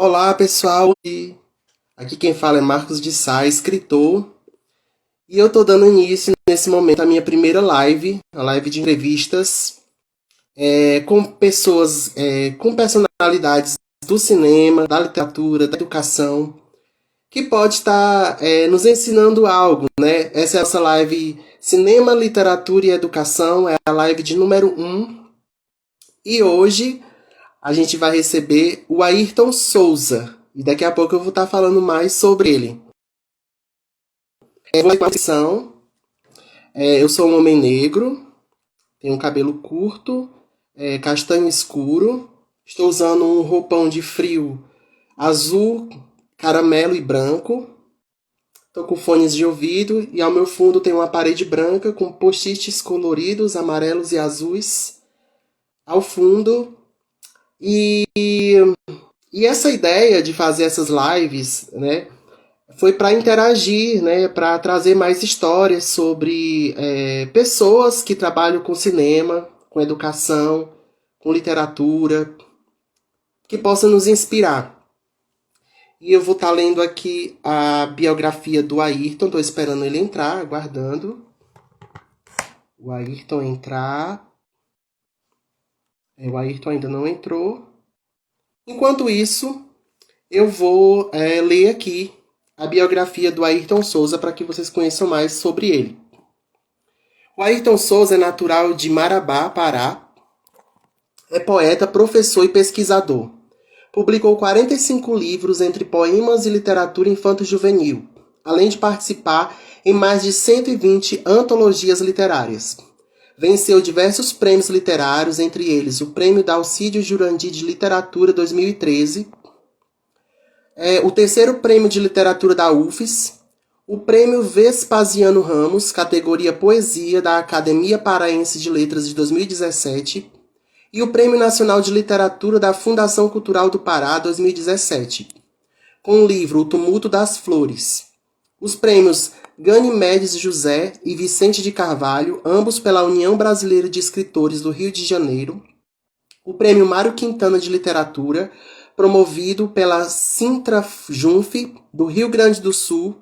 Olá, pessoal. Aqui quem fala é Marcos de Sá, escritor, e eu tô dando início nesse momento à minha primeira live, a live de entrevistas, com pessoas, com personalidades do cinema, da literatura, da educação, que pode estar nos ensinando algo, né? Essa é a nossa live Cinema, Literatura e Educação, é a live de número um. E hoje a gente vai receber o Ayrton Souza. E daqui a pouco eu vou estar falando mais sobre ele. Vou uma descrição. Eu sou um homem negro, tenho um cabelo curto, castanho escuro. Estou usando um roupão de frio azul, caramelo e branco. Estou com fones de ouvido e ao meu fundo tem uma parede branca com post-its coloridos, amarelos e azuis ao fundo. E, e essa ideia de fazer essas lives, né, foi para interagir, né, para trazer mais histórias sobre pessoas que trabalham com cinema, com educação, com literatura, que possam nos inspirar. E eu vou estar lendo aqui a biografia do Ayrton, estou esperando ele entrar, aguardando o Ayrton entrar. O Ayrton ainda não entrou. Enquanto isso, eu vou ler aqui a biografia do Ayrton Souza para que vocês conheçam mais sobre ele. O Ayrton Souza é natural de Marabá, Pará. É poeta, professor e pesquisador. Publicou 45 livros entre poemas e literatura infanto-juvenil, além de participar em mais de 120 antologias literárias. Venceu diversos prêmios literários, entre eles o Prêmio Dalcídio Jurandir de Literatura 2013, o terceiro Prêmio de Literatura da UFES, o Prêmio Vespasiano Ramos, categoria Poesia, da Academia Paraense de Letras de 2017, e o Prêmio Nacional de Literatura da Fundação Cultural do Pará 2017, com o livro O Tumulto das Flores. Os prêmios Ganimedes José e Vicente de Carvalho, ambos pela União Brasileira de Escritores do Rio de Janeiro. O Prêmio Mário Quintana de Literatura, promovido pela Sintra-Junf do Rio Grande do Sul.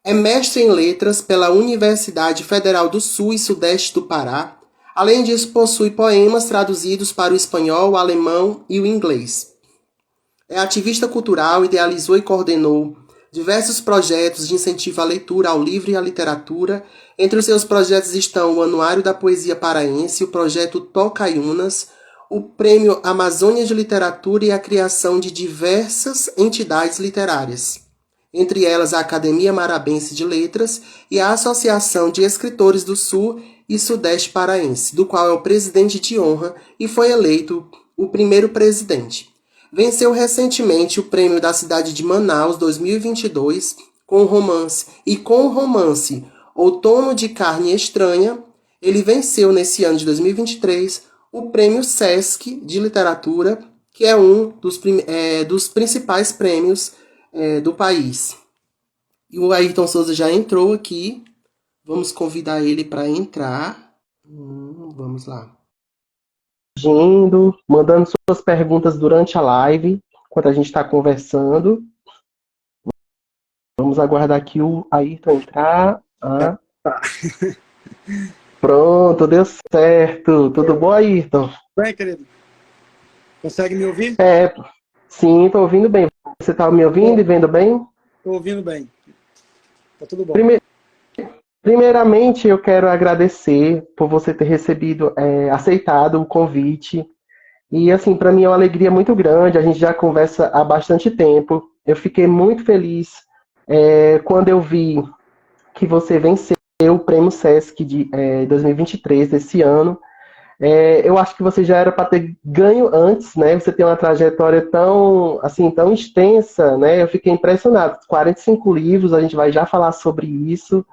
É mestre em letras pela Universidade Federal do Sul e Sudeste do Pará. Além disso, possui poemas traduzidos para o espanhol, o alemão e o inglês. É ativista cultural, idealizou e coordenou diversos projetos de incentivo à leitura, ao livro e à literatura. Entre os seus projetos estão o Anuário da Poesia Paraense, o projeto Tocaiunas, o Prêmio Amazônia de Literatura e a criação de diversas entidades literárias, entre elas a Academia Marabense de Letras e a Associação de Escritores do Sul e Sudeste Paraense, do qual é o presidente de honra e foi eleito o primeiro presidente. Venceu recentemente o prêmio da cidade de Manaus 2022 com o romance Outono de Carne Estranha. Ele venceu nesse ano de 2023 o prêmio Sesc de Literatura, que é um dos principais prêmios do país. E o Ayrton Souza já entrou aqui. Vamos convidar ele para entrar. Vamos lá. Mandando suas perguntas durante a live, enquanto a gente está conversando. Vamos aguardar aqui o Ayrton entrar. Pronto, deu certo. Tudo bom, Ayrton? Bem, querido. Consegue me ouvir? Sim, estou ouvindo bem. Você está me ouvindo e vendo bem? Estou ouvindo bem. Tá tudo bom. Primeiramente, eu quero agradecer por você ter aceitado o convite. E, assim, para mim é uma alegria muito grande. A gente já conversa há bastante tempo. Eu fiquei muito feliz quando eu vi que você venceu o Prêmio Sesc de 2023, desse ano. Eu acho que você já era para ter ganho antes, né? Você tem uma trajetória tão, assim, tão extensa, né? Eu fiquei impressionado. 45 livros, a gente vai já falar sobre isso.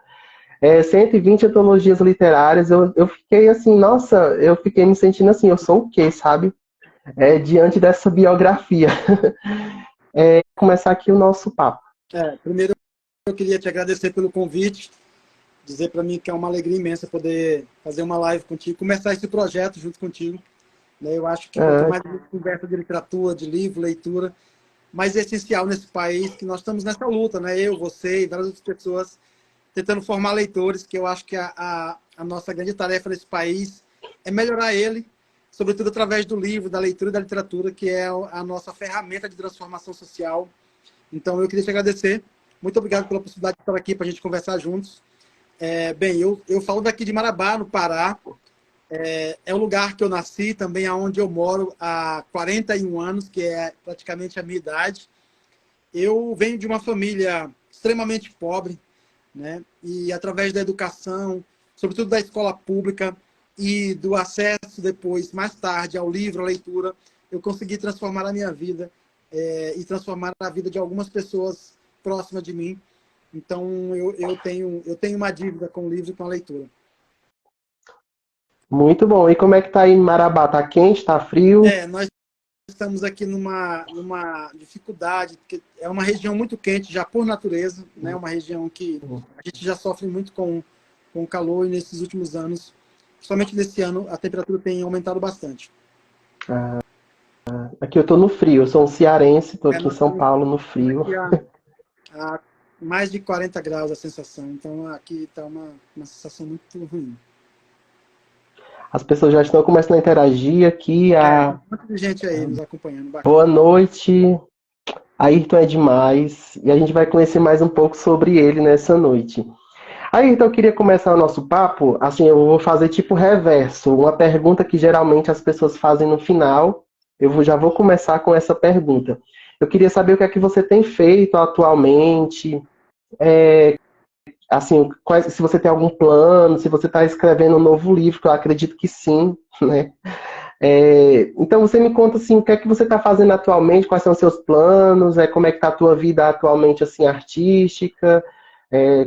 120 antologias literárias. Eu fiquei assim, nossa, eu fiquei me sentindo assim, eu sou o quê, sabe? Diante dessa biografia. Começar aqui o nosso papo. Primeiro, eu queria te agradecer pelo convite, dizer para mim que é uma alegria imensa poder fazer uma live contigo, começar esse projeto junto contigo. Eu acho que quanto mais a gente conversa de literatura, de livro, leitura, mas é essencial nesse país, que nós estamos nessa luta, né? Eu, você e várias outras pessoas tentando formar leitores, que eu acho que a nossa grande tarefa nesse país é melhorar ele, sobretudo através do livro, da leitura e da literatura, que é a nossa ferramenta de transformação social. Então, eu queria te agradecer. Muito obrigado pela possibilidade de estar aqui para a gente conversar juntos. Bem, eu falo daqui de Marabá, no Pará. É o lugar que eu nasci, também é onde eu moro há 41 anos, que é praticamente a minha idade. Eu venho de uma família extremamente pobre, né? E através da educação, sobretudo da escola pública e do acesso depois, mais tarde, ao livro, à leitura, eu consegui transformar a minha vida e transformar a vida de algumas pessoas próximas de mim. Então, eu tenho uma dívida com o livro e com a leitura. Muito bom. E como é que tá aí em Marabá? Tá quente? Tá frio? Nós estamos aqui numa dificuldade, porque é uma região muito quente já por natureza, né? Uma região que a gente já sofre muito com o calor e nesses últimos anos, principalmente nesse ano, a temperatura tem aumentado bastante. Aqui eu tô no frio. Eu sou um cearense, tô aqui em Nós São estamos Paulo no frio. aqui a mais de 40 graus a sensação, então aqui está uma sensação muito ruim. As pessoas já estão começando a interagir aqui. Tem muita gente aí nos acompanhando, Boa bacana. noite. Ayrton é demais. E a gente vai conhecer mais um pouco sobre ele nessa noite. Ayrton, eu queria começar o nosso papo. Assim, eu vou fazer tipo reverso. Uma pergunta que geralmente as pessoas fazem no final. Já vou começar com essa pergunta. Eu queria saber o que é que você tem feito atualmente. Assim, se você tem algum plano, se você está escrevendo um novo livro, que eu acredito que sim, né? Então você me conta assim, o que é que você está fazendo atualmente, quais são os seus planos, como é que está a tua vida atualmente assim, artística,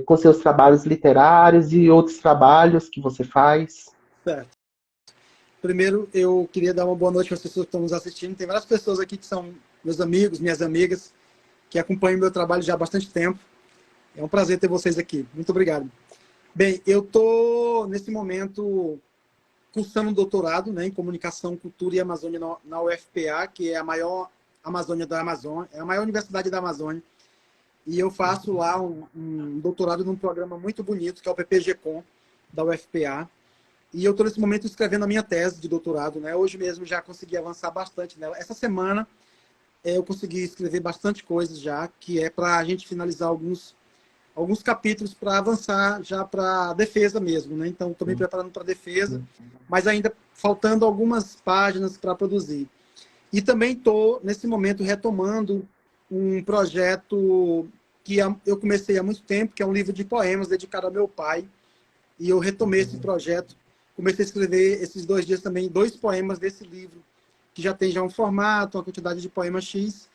com seus trabalhos literários e outros trabalhos que você faz. Certo. Primeiro, eu queria dar uma boa noite para as pessoas que estão nos assistindo. Tem várias pessoas aqui que são meus amigos, minhas amigas, que acompanham meu trabalho já há bastante tempo. É um prazer ter vocês aqui. Muito obrigado. Bem, eu estou, nesse momento, cursando um doutorado, né, em Comunicação, Cultura e Amazônia na UFPA, que é a maior Amazônia da Amazônia, é a maior universidade da Amazônia. E eu faço lá um doutorado num programa muito bonito, que é o PPG-Com, da UFPA. E eu estou, nesse momento, escrevendo a minha tese de doutorado, né? Hoje mesmo já consegui avançar bastante nela. Essa semana eu consegui escrever bastante coisas já, que é para a gente finalizar alguns capítulos para avançar já para a defesa mesmo, né? Então, estou me preparando para a defesa, mas ainda faltando algumas páginas para produzir. E também estou, nesse momento, retomando um projeto que eu comecei há muito tempo, que é um livro de poemas dedicado ao meu pai, e eu retomei esse projeto. Comecei a escrever esses 2 dias também 2 poemas desse livro, que já tem já um formato, uma quantidade de poemas X.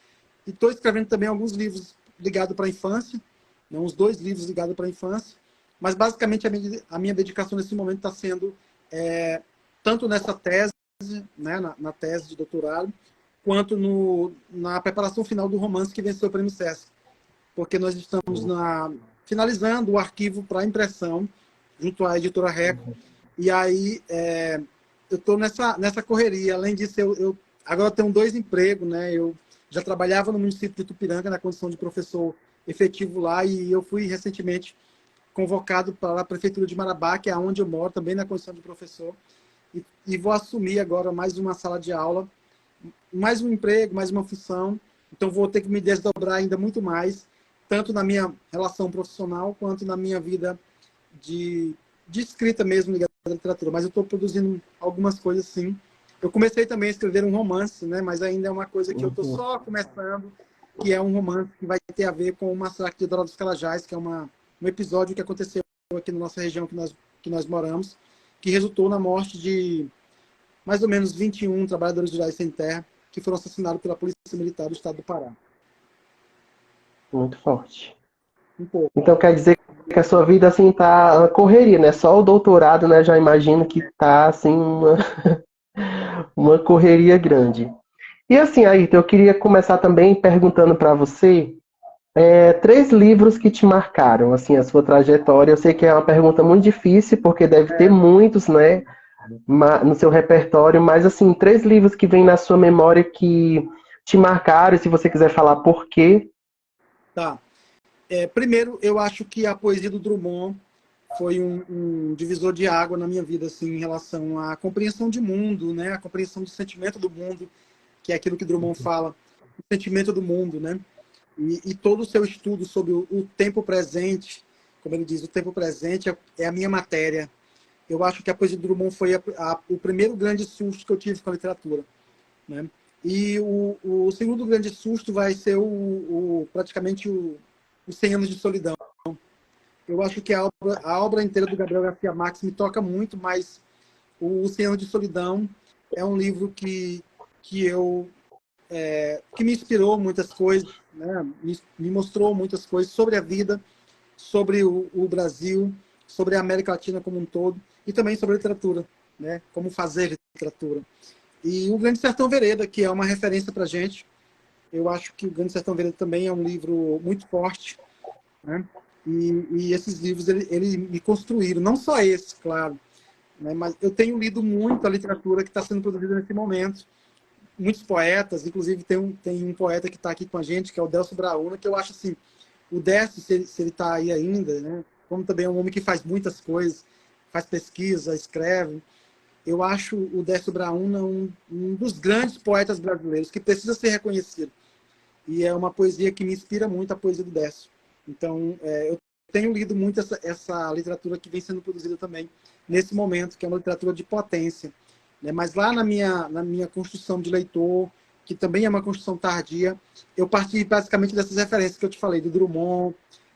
E estou escrevendo também alguns livros ligados para a infância, né, uns 2 livros ligados para a infância. Mas, basicamente, a minha dedicação nesse momento está sendo tanto nessa tese, né, na tese de doutorado, quanto na preparação final do romance que venceu o Prêmio Sesc. Porque nós estamos finalizando o arquivo para impressão, junto à editora Record. E aí, eu estou nessa correria. Além disso, agora tenho 2 empregos, né? Eu já trabalhava no município de Itupiranga, na condição de professor efetivo lá, e eu fui recentemente convocado para a Prefeitura de Marabá, que é onde eu moro, também na condição de professor, e vou assumir agora mais uma sala de aula, mais um emprego, mais uma função. Então, vou ter que me desdobrar ainda muito mais, tanto na minha relação profissional, quanto na minha vida de escrita mesmo ligada à literatura. Mas eu estou produzindo algumas coisas, sim. Eu comecei também a escrever um romance, né? Mas ainda é uma coisa que eu estou só começando, que é um romance que vai ter a ver com o massacre de Dourados Calajás, que é um episódio que aconteceu aqui na nossa região que nós moramos, que resultou na morte de mais ou menos 21 trabalhadores rurais sem terra que foram assassinados pela Polícia Militar do Estado do Pará. Muito forte. Um pouco. Então quer dizer que a sua vida assim tá uma correria, né? Só o doutorado, né? Já imagino que tá assim uma correria grande. E assim, Ayrton, eu queria começar também perguntando para você 3 livros que te marcaram, assim, a sua trajetória. Eu sei que é uma pergunta muito difícil, porque deve ter muitos, né, no seu repertório, mas assim, 3 livros que vêm na sua memória que te marcaram, e se você quiser falar por quê. Tá. Primeiro, eu acho que a poesia do Drummond foi um divisor de água na minha vida, assim, em relação à compreensão de mundo, né? A compreensão do sentimento do mundo, que é aquilo que Drummond fala, o sentimento do mundo, né? E todo o seu estudo sobre o tempo presente, como ele diz, o tempo presente é a minha matéria. Eu acho que a poesia do Drummond foi o primeiro grande susto que eu tive com a literatura, né? E o segundo grande susto vai ser praticamente os 100 anos de solidão. Eu acho que a obra inteira do Gabriel Garcia Marques me toca muito, mas o 100 anos de solidão é um livro que me inspirou muitas coisas, né? Me mostrou muitas coisas sobre a vida, sobre o Brasil, sobre a América Latina como um todo, e também sobre a literatura, né? Como fazer literatura. E o Grande Sertão Vereda, que é uma referência para a gente. Eu acho que o Grande Sertão Vereda também é um livro muito forte, né? E esses livros ele me construíram, não só esse, claro, né? Mas eu tenho lido muito a literatura que está sendo produzida nesse momento, muitos poetas, inclusive tem um poeta que está aqui com a gente, que é o Delcio Brauna, que eu acho assim, o Décio, se ele está aí ainda, né? Como também é um homem que faz muitas coisas, faz pesquisa, escreve, eu acho o Décio Brauna um dos grandes poetas brasileiros que precisa ser reconhecido. E é uma poesia que me inspira muito, a poesia do Décio. Então, eu tenho lido muito essa literatura que vem sendo produzida também nesse momento, que é uma literatura de potência, né? Mas lá na minha construção de leitor, que também é uma construção tardia, eu parti basicamente dessas referências que eu te falei, do Drummond,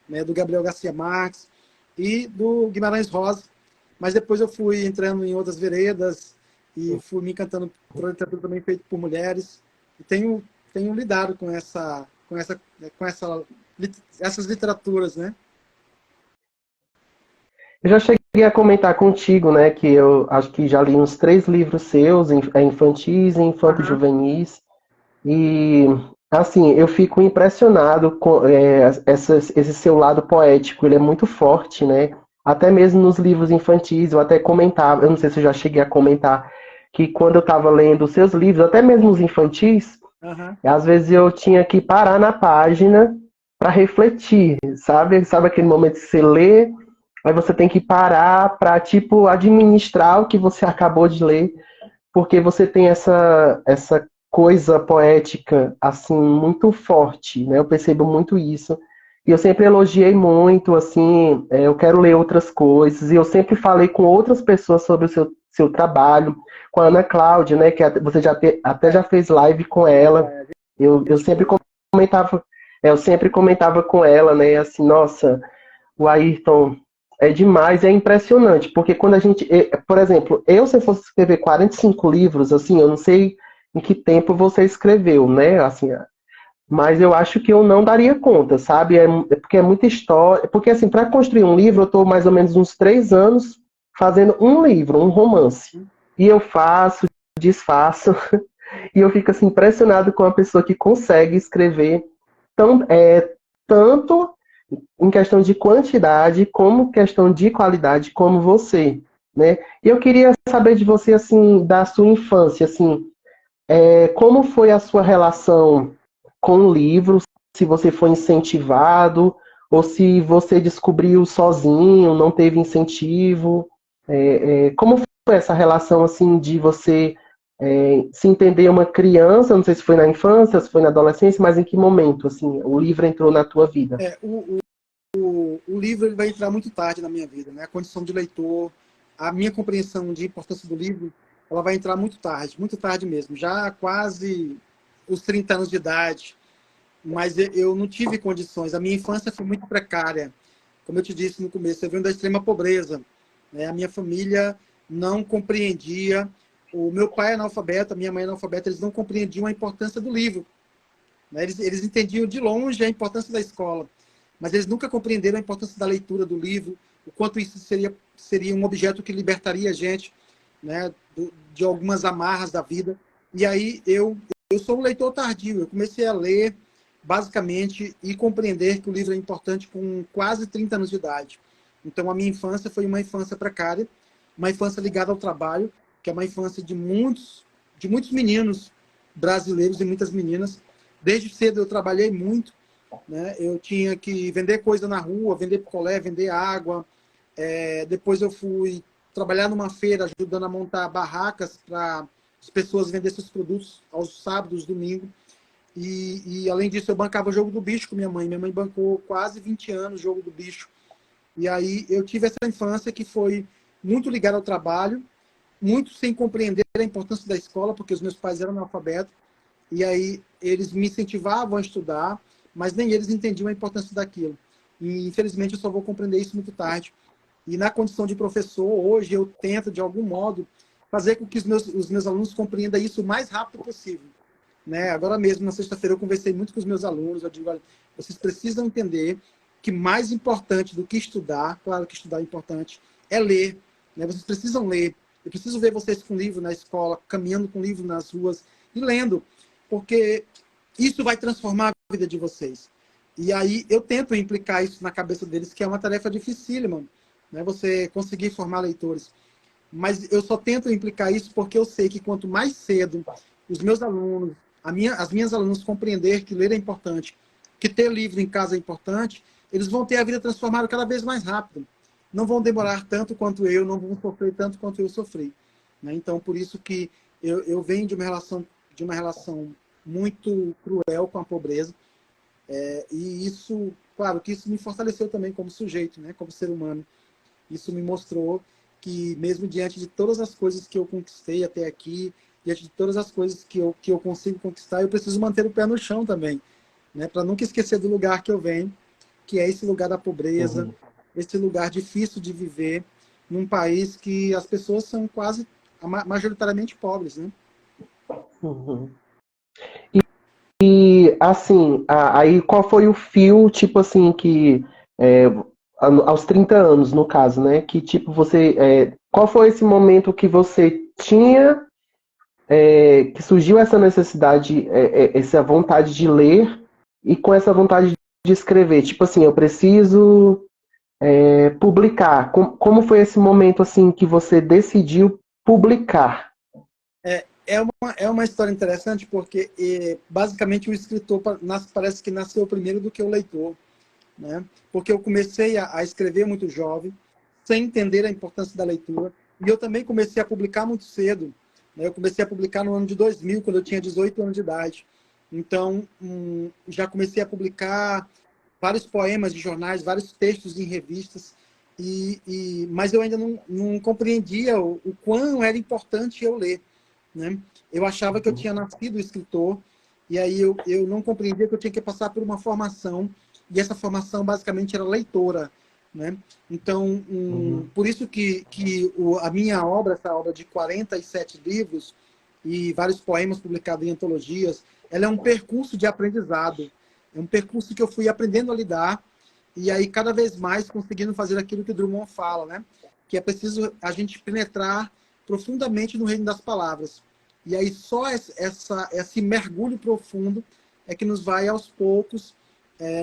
né, do Gabriel Garcia Marques e do Guimarães Rosa. Mas depois eu fui entrando em outras veredas e fui me encantando por literatura também feita por mulheres. E tenho lidado essas literaturas, né? Eu já cheguei a comentar contigo, né, que eu acho que já li uns 3 livros seus, infantis e Aham. infanto-juvenis, e, assim, eu fico impressionado com esse seu lado poético, ele é muito forte, né, até mesmo nos livros infantis, eu até comentava, eu não sei se eu já cheguei a comentar, que quando eu estava lendo os seus livros, até mesmo os infantis, Aham. às vezes eu tinha que parar na página para refletir, sabe? Sabe aquele momento que você lê, aí você tem que parar para, tipo, administrar o que você acabou de ler, porque você tem essa coisa poética, assim, muito forte, né? Eu percebo muito isso. E eu sempre elogiei muito, assim, eu quero ler outras coisas, e eu sempre falei com outras pessoas sobre o seu trabalho, com a Ana Cláudia, né, que você até já fez live com ela. Eu Gente sempre boa. comentava, eu sempre comentava com ela, né, assim, nossa, o Ayrton é demais, é impressionante, porque quando a gente, por exemplo, se eu fosse escrever 45 livros, assim, eu não sei em que tempo você escreveu, né, assim, mas eu acho que eu não daria conta, sabe? Porque é muita história. Porque, assim, para construir um livro, eu estou mais ou menos uns 3 anos fazendo um livro, um romance. E eu faço, desfaço, e eu fico assim, impressionado com a pessoa que consegue escrever tanto em questão de quantidade, como questão de qualidade, como você, né? E eu queria saber de você, assim, da sua infância, assim, como foi a sua relação com o livro, se você foi incentivado, ou se você descobriu sozinho, não teve incentivo. Como foi essa relação assim de você se entender uma criança, não sei se foi na infância, se foi na adolescência, mas em que momento assim o livro entrou na tua vida? É, o livro ele vai entrar muito tarde na minha vida, né? A condição de leitor, a minha compreensão de importância do livro, ela vai entrar muito tarde mesmo, já quase os 30 anos de idade, mas eu não tive condições. A minha infância foi muito precária. Como eu te disse no começo, eu venho da extrema pobreza, né? A minha família não compreendia, o meu pai é analfabeto, a minha mãe é analfabeta, eles não compreendiam a importância do livro, né? Eles entendiam de longe a importância da escola, mas eles nunca compreenderam a importância da leitura do livro, o quanto isso seria um objeto que libertaria a gente, né, de algumas amarras da vida. E aí eu sou um leitor tardio, eu comecei a ler basicamente e compreender que o livro é importante com quase 30 anos de idade. Então a minha infância foi uma infância precária, uma infância ligada ao trabalho, que é uma infância de muitos meninos brasileiros e muitas meninas. Desde cedo eu trabalhei muito, né? Eu tinha que vender coisa na rua, vender picolé, vender água. Depois eu fui trabalhar numa feira, ajudando a montar barracas para as pessoas venderem seus produtos aos sábados, domingos. Além disso, eu bancava o jogo do bicho com minha mãe. Minha mãe bancou quase 20 anos o jogo do bicho. E aí eu tive essa infância que foi muito ligada ao trabalho, muito sem compreender a importância da escola, porque os meus pais eram analfabetos. E aí eles me incentivavam a estudar, mas nem eles entendiam a importância daquilo. E infelizmente eu só vou compreender isso muito tarde. E na condição de professor, hoje eu tento, de algum modo, fazer com que os meus alunos compreendam isso o mais rápido possível. Né? Agora mesmo, na sexta-feira, eu conversei muito com os meus alunos. Eu digo, olha, vocês precisam entender que mais importante do que estudar, claro que estudar é importante, é ler. Né? Vocês precisam ler. Eu preciso ver vocês com livro na escola, caminhando com livro nas ruas e lendo, porque isso vai transformar a vida de vocês. E aí eu tento implicar isso na cabeça deles, que é uma tarefa dificílima, né? Você conseguir formar leitores. Mas eu só tento implicar isso porque eu sei que quanto mais cedo os meus alunos, as minhas alunas compreender que ler é importante, que ter livro em casa é importante, eles vão ter a vida transformada cada vez mais rápido. Não vão demorar tanto quanto eu, não vão sofrer tanto quanto eu sofri. Né? Então, por isso que eu venho de uma relação muito cruel com a pobreza. E isso, claro, que isso me fortaleceu também como sujeito, né? Como ser humano. Isso me mostrou que mesmo diante de todas as coisas que eu conquistei até aqui, diante de todas as coisas que eu consigo conquistar, eu preciso manter o pé no chão também, né? Para nunca esquecer do lugar que eu venho, que é esse lugar da pobreza, Uhum. esse lugar difícil de viver, num país que as pessoas são quase majoritariamente pobres, né? Uhum. E assim, aí qual foi o fio, tipo assim, que aos 30 anos, no caso, né? Que tipo você. Qual foi esse momento que você tinha, que surgiu essa necessidade, essa vontade de ler, e com essa vontade de escrever? Tipo assim, eu preciso publicar. Como foi esse momento assim que você decidiu publicar? É uma história interessante porque, basicamente, o escritor parece que nasceu primeiro do que o leitor. Né? Porque eu comecei a escrever muito jovem, sem entender a importância da leitura, e eu também comecei a publicar muito cedo. Né? Eu comecei a publicar no ano de 2000, quando eu tinha 18 anos de idade. Então, já comecei a publicar vários poemas de jornais, vários textos em revistas, mas eu ainda não compreendia o quão era importante eu ler. Né? Eu achava que eu tinha nascido escritor, e aí eu não compreendia que eu tinha que passar por uma formação, e essa formação basicamente era leitora. Né? Então, Uhum. por isso que a minha obra, essa obra de 47 livros e vários poemas publicados em antologias, ela é um percurso de aprendizado. É um percurso que eu fui aprendendo a lidar, e aí cada vez mais conseguindo fazer aquilo que Drummond fala, né? Que é preciso a gente penetrar profundamente no reino das palavras. E aí só esse mergulho profundo é que nos vai, aos poucos,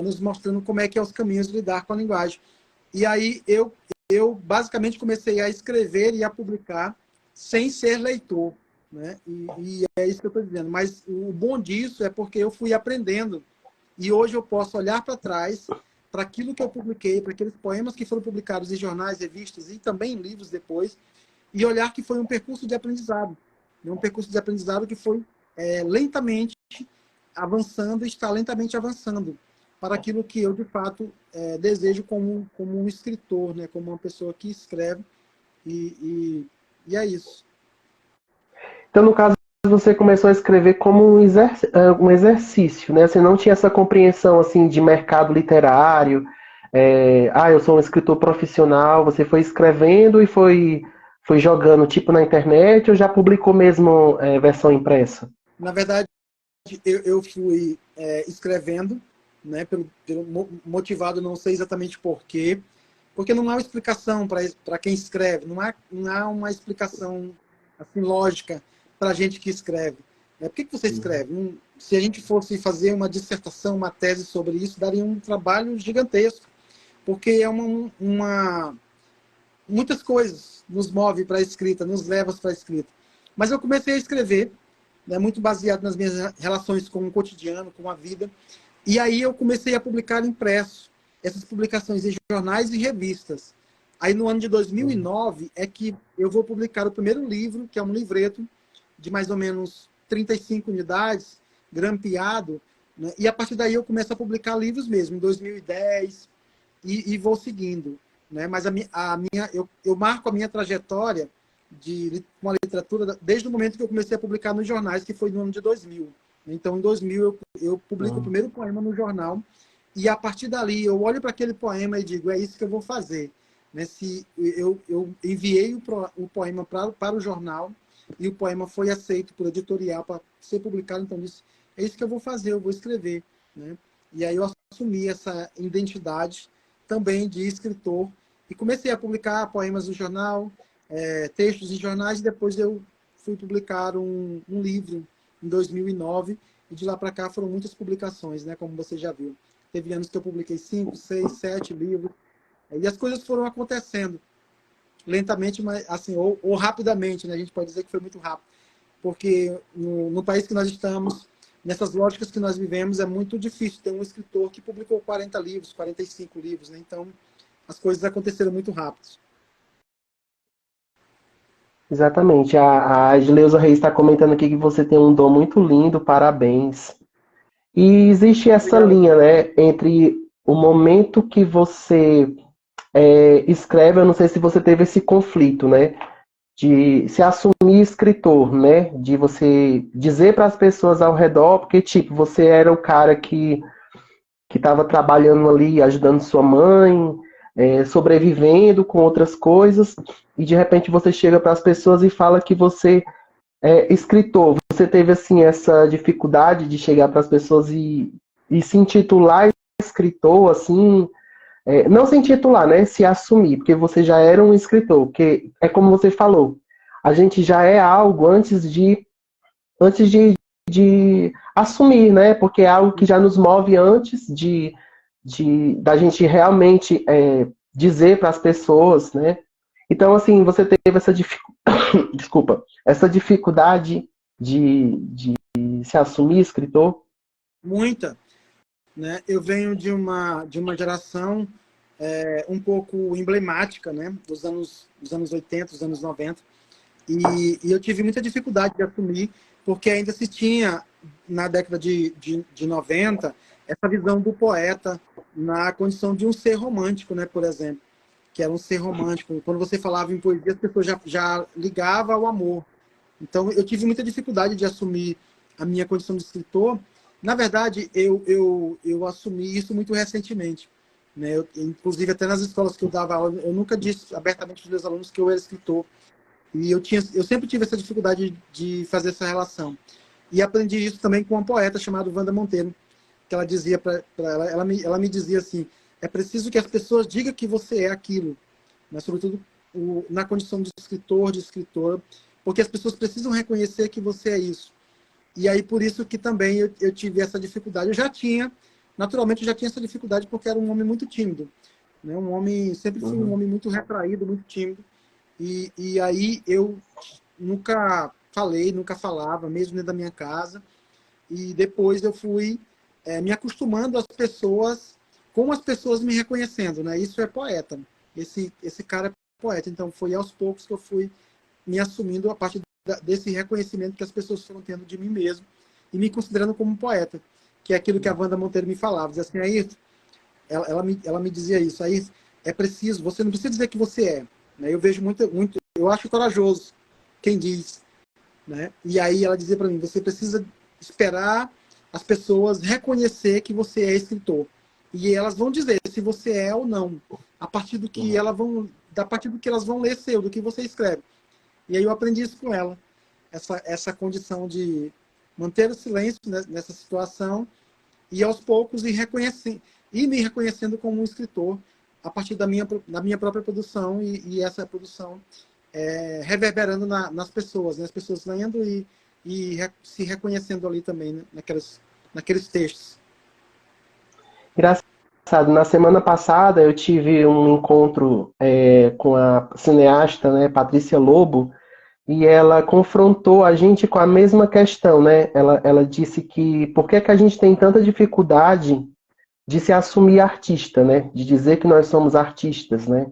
nos mostrando como é que é os caminhos de lidar com a linguagem. E aí eu basicamente comecei a escrever e a publicar sem ser leitor. Né? E é isso que eu estou dizendo. Mas o bom disso é porque eu fui aprendendo. E hoje eu posso olhar para trás, para aquilo que eu publiquei, para aqueles poemas que foram publicados em jornais, revistas e também em livros depois, e olhar que foi um percurso de aprendizado. Um percurso de aprendizado que foi lentamente avançando, está lentamente avançando para aquilo que eu, de fato, desejo como um escritor, né? Como uma pessoa que escreve. E é isso. Então, no caso, você começou a escrever como um exercício, né? Você não tinha essa compreensão assim de mercado literário. Eu sou um escritor profissional. Você foi escrevendo e foi jogando tipo na internet ou já publicou mesmo versão impressa? Na verdade, eu fui escrevendo, né? Motivado, não sei exatamente por quê, porque não há uma explicação para quem escreve, não há uma explicação assim, lógica para a gente que escreve. Por que você Uhum. escreve? Se a gente fosse fazer uma dissertação, uma tese sobre isso, daria um trabalho gigantesco, porque é muitas coisas nos move para a escrita, nos leva para a escrita. Mas eu comecei a escrever, né, muito baseado nas minhas relações com o cotidiano, com a vida. E aí eu comecei a publicar impresso essas publicações em jornais e revistas. Aí no ano de 2009 é que eu vou publicar o primeiro livro, que é um livreto de mais ou menos 35 unidades, grampeado, né? E a partir daí eu começo a publicar livros mesmo, em 2010, e vou seguindo. Né? Mas eu marco a minha trajetória com a literatura desde o momento que eu comecei a publicar nos jornais, que foi no ano de 2000. Então, em 2000, eu publico o primeiro poema no jornal, e a partir dali eu olho para aquele poema e digo, é isso que eu vou fazer. Né? Se eu enviei o poema para o jornal, e o poema foi aceito por editorial para ser publicado, então disse, é isso que eu vou fazer, eu vou escrever. Né? E aí eu assumi essa identidade também de escritor, e comecei a publicar poemas no jornal, textos em jornais, e depois eu fui publicar um livro em 2009, e de lá para cá foram muitas publicações, né, como você já viu. Teve anos que eu publiquei 5, 6, 7 livros, e as coisas foram acontecendo lentamente, mas assim, ou rapidamente, né? A gente pode dizer que foi muito rápido, porque no país que nós estamos, nessas lógicas que nós vivemos, é muito difícil ter um escritor que publicou 40 livros, 45 livros, né? Então, as coisas aconteceram muito rápido. Exatamente. A Gileuza Reis está comentando aqui que você tem um dom muito lindo, parabéns. E existe essa Obrigado. linha, né, entre o momento que você escreve, eu não sei se você teve esse conflito, né, de se assumir escritor, né, de você dizer para as pessoas ao redor, porque, tipo, você era o cara que estava trabalhando ali, ajudando sua mãe, sobrevivendo com outras coisas, e de repente você chega para as pessoas e fala que você é escritor. Você teve, assim, essa dificuldade de chegar para as pessoas e se intitular escritor, assim, não se intitular, né? Se assumir, porque você já era um escritor, porque é como você falou, a gente já é algo antes de assumir, né? Porque é algo que já nos move antes da gente realmente dizer para as pessoas, né? Então, assim, você teve essa desculpa, essa dificuldade de se assumir escritor? Muita, né? Eu venho de uma geração um pouco emblemática, né? Dos anos 80, dos anos 90, e eu tive muita dificuldade de assumir, porque ainda se tinha, na década de 90, essa visão do poeta na condição de um ser romântico, né, por exemplo, que era um ser romântico. Quando você falava em poesia, as pessoas já ligavam ao amor. Então, eu tive muita dificuldade de assumir a minha condição de escritor. Na verdade, eu assumi isso muito recentemente. Né? Inclusive, até nas escolas que eu dava aula, eu nunca disse abertamente aos meus alunos que eu era escritor. E eu sempre tive essa dificuldade de fazer essa relação. E aprendi isso também com uma poeta chamada Wanda Monteiro, que ela dizia para ela me dizia assim, é preciso que as pessoas digam que você é aquilo, né? Sobretudo na condição de escritor, de escritora, porque as pessoas precisam reconhecer que você é isso. E aí, por isso que também eu tive essa dificuldade. Naturalmente, eu já tinha essa dificuldade porque era um homem muito tímido. Né? Sempre fui um homem muito retraído, muito tímido. E aí eu nunca falei, nunca falava, mesmo dentro da minha casa. E depois eu fui me acostumando com as pessoas me reconhecendo. Né? Isso é poeta. Esse cara é poeta. Então, foi aos poucos que eu fui me assumindo a partir desse reconhecimento que as pessoas foram tendo de mim mesmo e me considerando como um poeta, que é aquilo que a Wanda Monteiro me falava. Dizia assim, aí ela me dizia isso, aí é preciso, você não precisa dizer que você é. Né? Eu vejo muito, eu acho corajoso quem diz. Né? E aí ela dizia para mim, você precisa esperar as pessoas reconhecer que você é escritor. E elas vão dizer se você é ou não, a partir do que elas vão ler seu, do que você escreve. E aí eu aprendi isso com ela, essa condição de manter o silêncio nessa situação e aos poucos me reconhecendo como um escritor a partir da minha própria produção e essa produção reverberando nas pessoas, né? As pessoas lendo se reconhecendo ali também, né? naqueles textos. Engraçado, na semana passada eu tive um encontro com a cineasta, né, Patrícia Lobo, e ela confrontou a gente com a mesma questão, né? Ela disse que por que que a gente tem tanta dificuldade de se assumir artista, né? De dizer que nós somos artistas, né?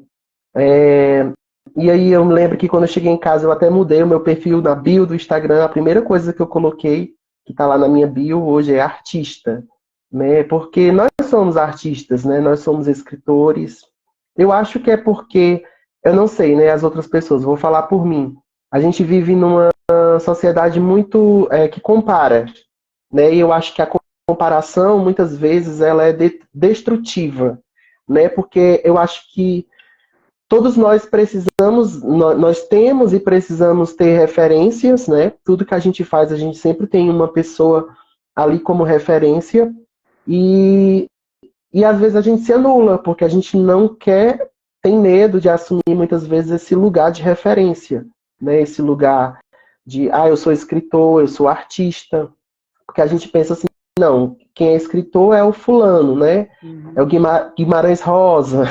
E aí eu me lembro que quando eu cheguei em casa eu até mudei o meu perfil na bio do Instagram. A primeira coisa que eu coloquei, que está lá na minha bio hoje, é artista, né? Porque nós somos artistas, né? Nós somos escritores. Eu acho que é porque, eu não sei, né? As outras pessoas, vou falar por mim. A gente vive numa sociedade muito que compara, né? E eu acho que a comparação muitas vezes ela é destrutiva, né? Porque eu acho que todos nós precisamos, nós temos e precisamos ter referências, né? Tudo que a gente faz, a gente sempre tem uma pessoa ali como referência e, e às vezes a gente se anula, porque a gente não quer, tem medo de assumir muitas vezes esse lugar de referência, né? Esse lugar de, eu sou escritor, eu sou artista, porque a gente pensa assim, não, quem é escritor é o fulano, né? É o Uhum. Guimarães Rosa,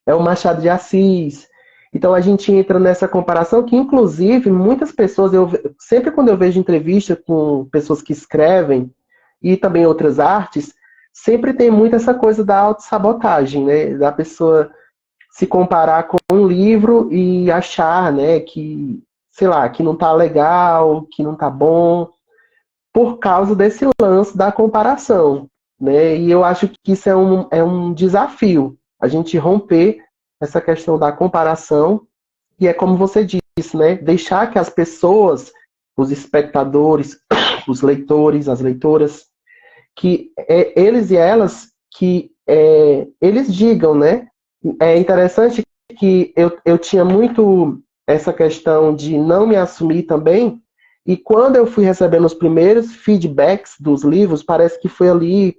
é o Machado de Assis. Então a gente entra nessa comparação que, inclusive, muitas pessoas, sempre quando eu vejo entrevista com pessoas que escrevem e também outras artes, sempre tem muito essa coisa da autossabotagem, né? Da pessoa se comparar com um livro e achar, né, que, sei lá, que não tá legal, que não tá bom, por causa desse lance da comparação, né? E eu acho que isso é um desafio, a gente romper essa questão da comparação, e é como você disse, né? Deixar que as pessoas, os espectadores, os leitores, as leitoras, que eles e elas, que eles digam, né? É interessante que eu tinha muito essa questão de não me assumir também, e quando eu fui recebendo os primeiros feedbacks dos livros, parece que foi ali,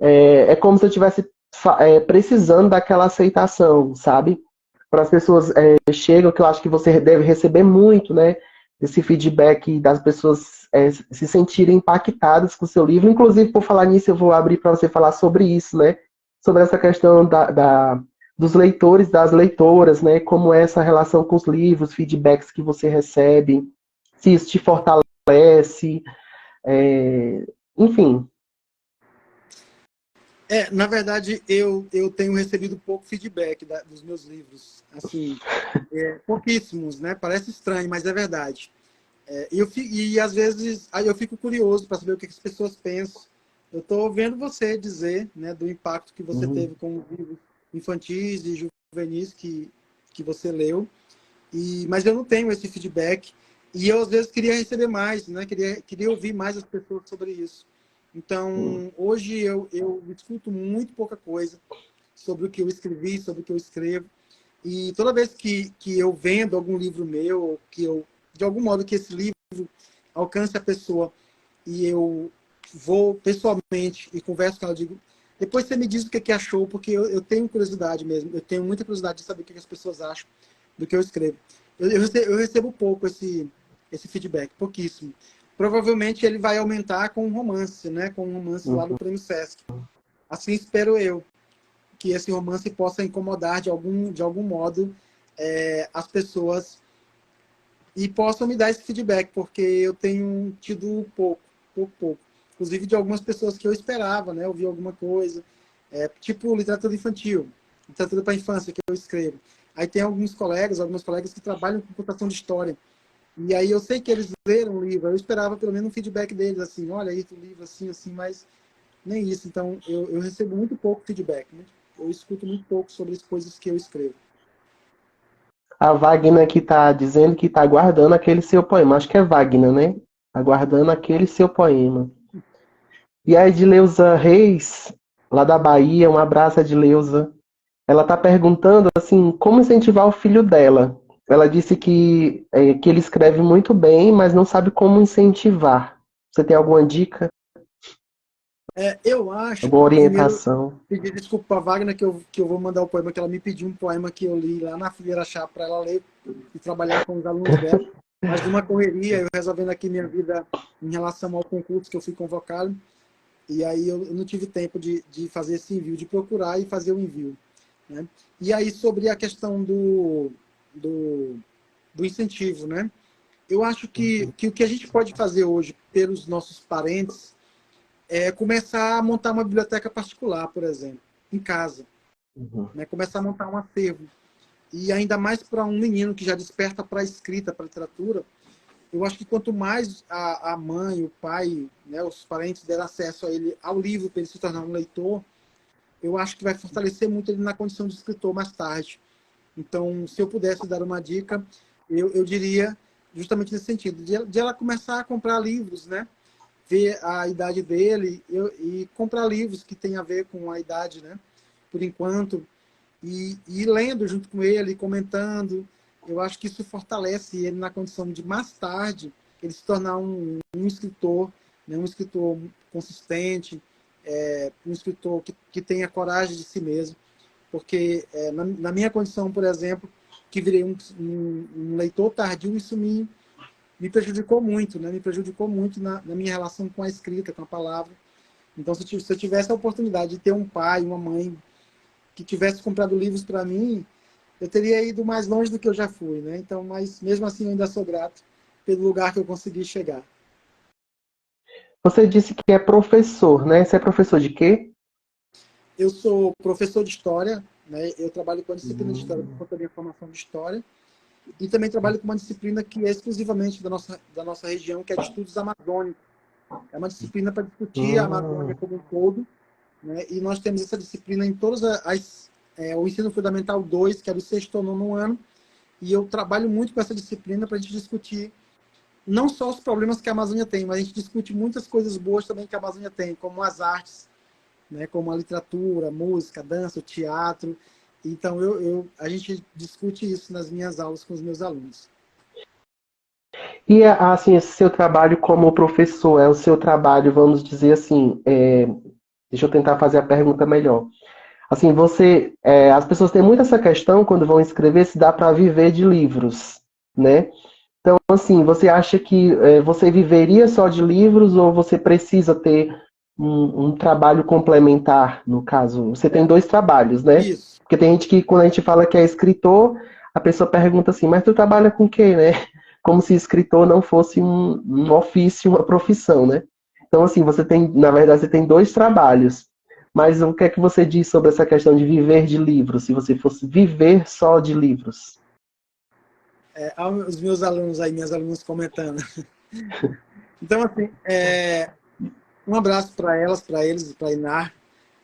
é como se eu estivesse precisando daquela aceitação, sabe? Para as pessoas chegam, que eu acho que você deve receber muito, né? Esse feedback das pessoas se sentirem impactadas com o seu livro. Inclusive, por falar nisso, eu vou abrir para você falar sobre isso, né? Sobre essa questão dos leitores, das leitoras, né? Como é essa relação com os livros, feedbacks que você recebe, se isso te fortalece, enfim. Na verdade, eu tenho recebido pouco feedback dos meus livros. Assim, pouquíssimos, né? Parece estranho, mas é verdade. E às vezes aí eu fico curioso para saber o que as pessoas pensam. Eu estou vendo você dizer, né, do impacto que você Uhum, teve com os livros infantis e juvenis que você leu. Mas eu não tenho esse feedback. E eu, às vezes, queria receber mais, né? Queria ouvir mais as pessoas sobre isso. uhum, Então, hoje eu discuto muito pouca coisa sobre o que eu escrevi, sobre o que eu escrevo. E toda vez que eu vendo algum livro meu, que eu, de algum modo, que esse livro alcance a pessoa e eu vou pessoalmente e converso com ela, digo, depois você me diz o que, que achou, porque eu tenho curiosidade mesmo, eu tenho muita curiosidade de saber o que, que as pessoas acham do que eu escrevo. Eu recebo pouco esse feedback, pouquíssimo. Provavelmente ele vai aumentar com um romance, né? Com um romance lá do uhum. Prêmio Sesc. Assim espero eu, que esse romance possa incomodar de algum modo as pessoas e possam me dar esse feedback, porque eu tenho tido pouco. Inclusive de algumas pessoas que eu esperava, né? Ouvir alguma coisa, tipo literatura infantil, literatura para infância que eu escrevo. Aí tem alguns colegas que trabalham com contação de história. E aí eu sei que eles leram o livro, eu esperava pelo menos um feedback deles, assim, olha aí o livro assim, assim, mas nem isso. Então eu recebo muito pouco feedback, eu escuto muito pouco sobre as coisas que eu escrevo. A Wagner que está dizendo que está aguardando aquele seu poema. Acho que é Wagner, né? Aguardando aquele seu poema. E a Edileuza Reis, lá da Bahia, um abraço, Edileuza. Ela está perguntando assim, como incentivar o filho dela. Ela disse que ele escreve muito bem, mas não sabe como incentivar. Você tem alguma dica? Eu acho, Alguma primeiro, orientação? pedir desculpa para a Wagner que eu vou mandar o poema, que ela me pediu um poema que eu li lá na Figueira Chá para ela ler e trabalhar com os alunos dela. Mas numa correria, eu resolvendo aqui minha vida em relação ao concurso que eu fui convocado, e aí eu não tive tempo de fazer esse envio, de procurar e fazer o envio. Né? E aí sobre a questão do incentivo, né? eu acho que o que a gente pode fazer hoje pelos nossos parentes é começar a montar uma biblioteca particular, por exemplo, em casa, Uhum. né? Começar a montar um acervo. E ainda mais para um menino que já desperta para a escrita, para a literatura, eu acho que quanto mais a mãe, o pai, né, os parentes derem acesso a ele, ao livro, para ele se tornar um leitor, eu acho que vai fortalecer muito ele na condição de escritor mais tarde. Então, se eu pudesse dar uma dica, eu diria justamente nesse sentido, de ela começar a comprar livros, né? Ver a idade dele e comprar livros que tem a ver com a idade, né? Por enquanto, e lendo junto com ele, comentando. Eu acho que isso fortalece ele na condição de, mais tarde, ele se tornar um escritor, né? Um escritor consistente, um escritor que tenha coragem de si mesmo. Porque na minha condição, por exemplo, que virei um leitor tardio, isso me prejudicou muito, né? Me prejudicou muito na minha relação com a escrita, com a palavra. Então, se eu tivesse a oportunidade de ter um pai, uma mãe que tivesse comprado livros para mim, eu teria ido mais longe do que eu já fui, né? Então, mas mesmo assim, eu ainda sou grato pelo lugar que eu consegui chegar. Você disse que é professor, né? Você é professor de quê? Eu sou professor de história, né? Eu trabalho com a disciplina de história por Hum. conta da minha formação de história. E também trabalho com uma disciplina que é exclusivamente da nossa região, que é de estudos amazônicos. É uma disciplina para discutir a Amazônia Hum. como um todo, né? E nós temos essa disciplina em todas o ensino fundamental 2, que é do sexto ao nono ano, e eu trabalho muito com essa disciplina para a gente discutir não só os problemas que a Amazônia tem, mas a gente discute muitas coisas boas também que a Amazônia tem, como as artes, né? Como a literatura, a música, a dança, o teatro. Então, a gente discute isso nas minhas aulas com os meus alunos. E assim, esse seu trabalho como professor, é o seu trabalho, vamos dizer assim, deixa eu tentar fazer a pergunta melhor. Assim, as pessoas têm muito essa questão quando vão escrever se dá para viver de livros, né? Então, assim, você acha que você viveria só de livros ou você precisa ter um trabalho complementar, no caso? Você tem dois trabalhos, né? Isso. Porque tem gente que, quando a gente fala que é escritor, a pessoa pergunta assim, mas tu trabalha com o quê, né? Como se escritor não fosse um ofício, uma profissão, né? Então, assim, na verdade, você tem dois trabalhos. Mas o que é que você diz sobre essa questão de viver de livros, se você fosse viver só de livros? Os meus alunos aí, minhas alunas comentando. Então, assim, um abraço para elas, para eles e para a Inar,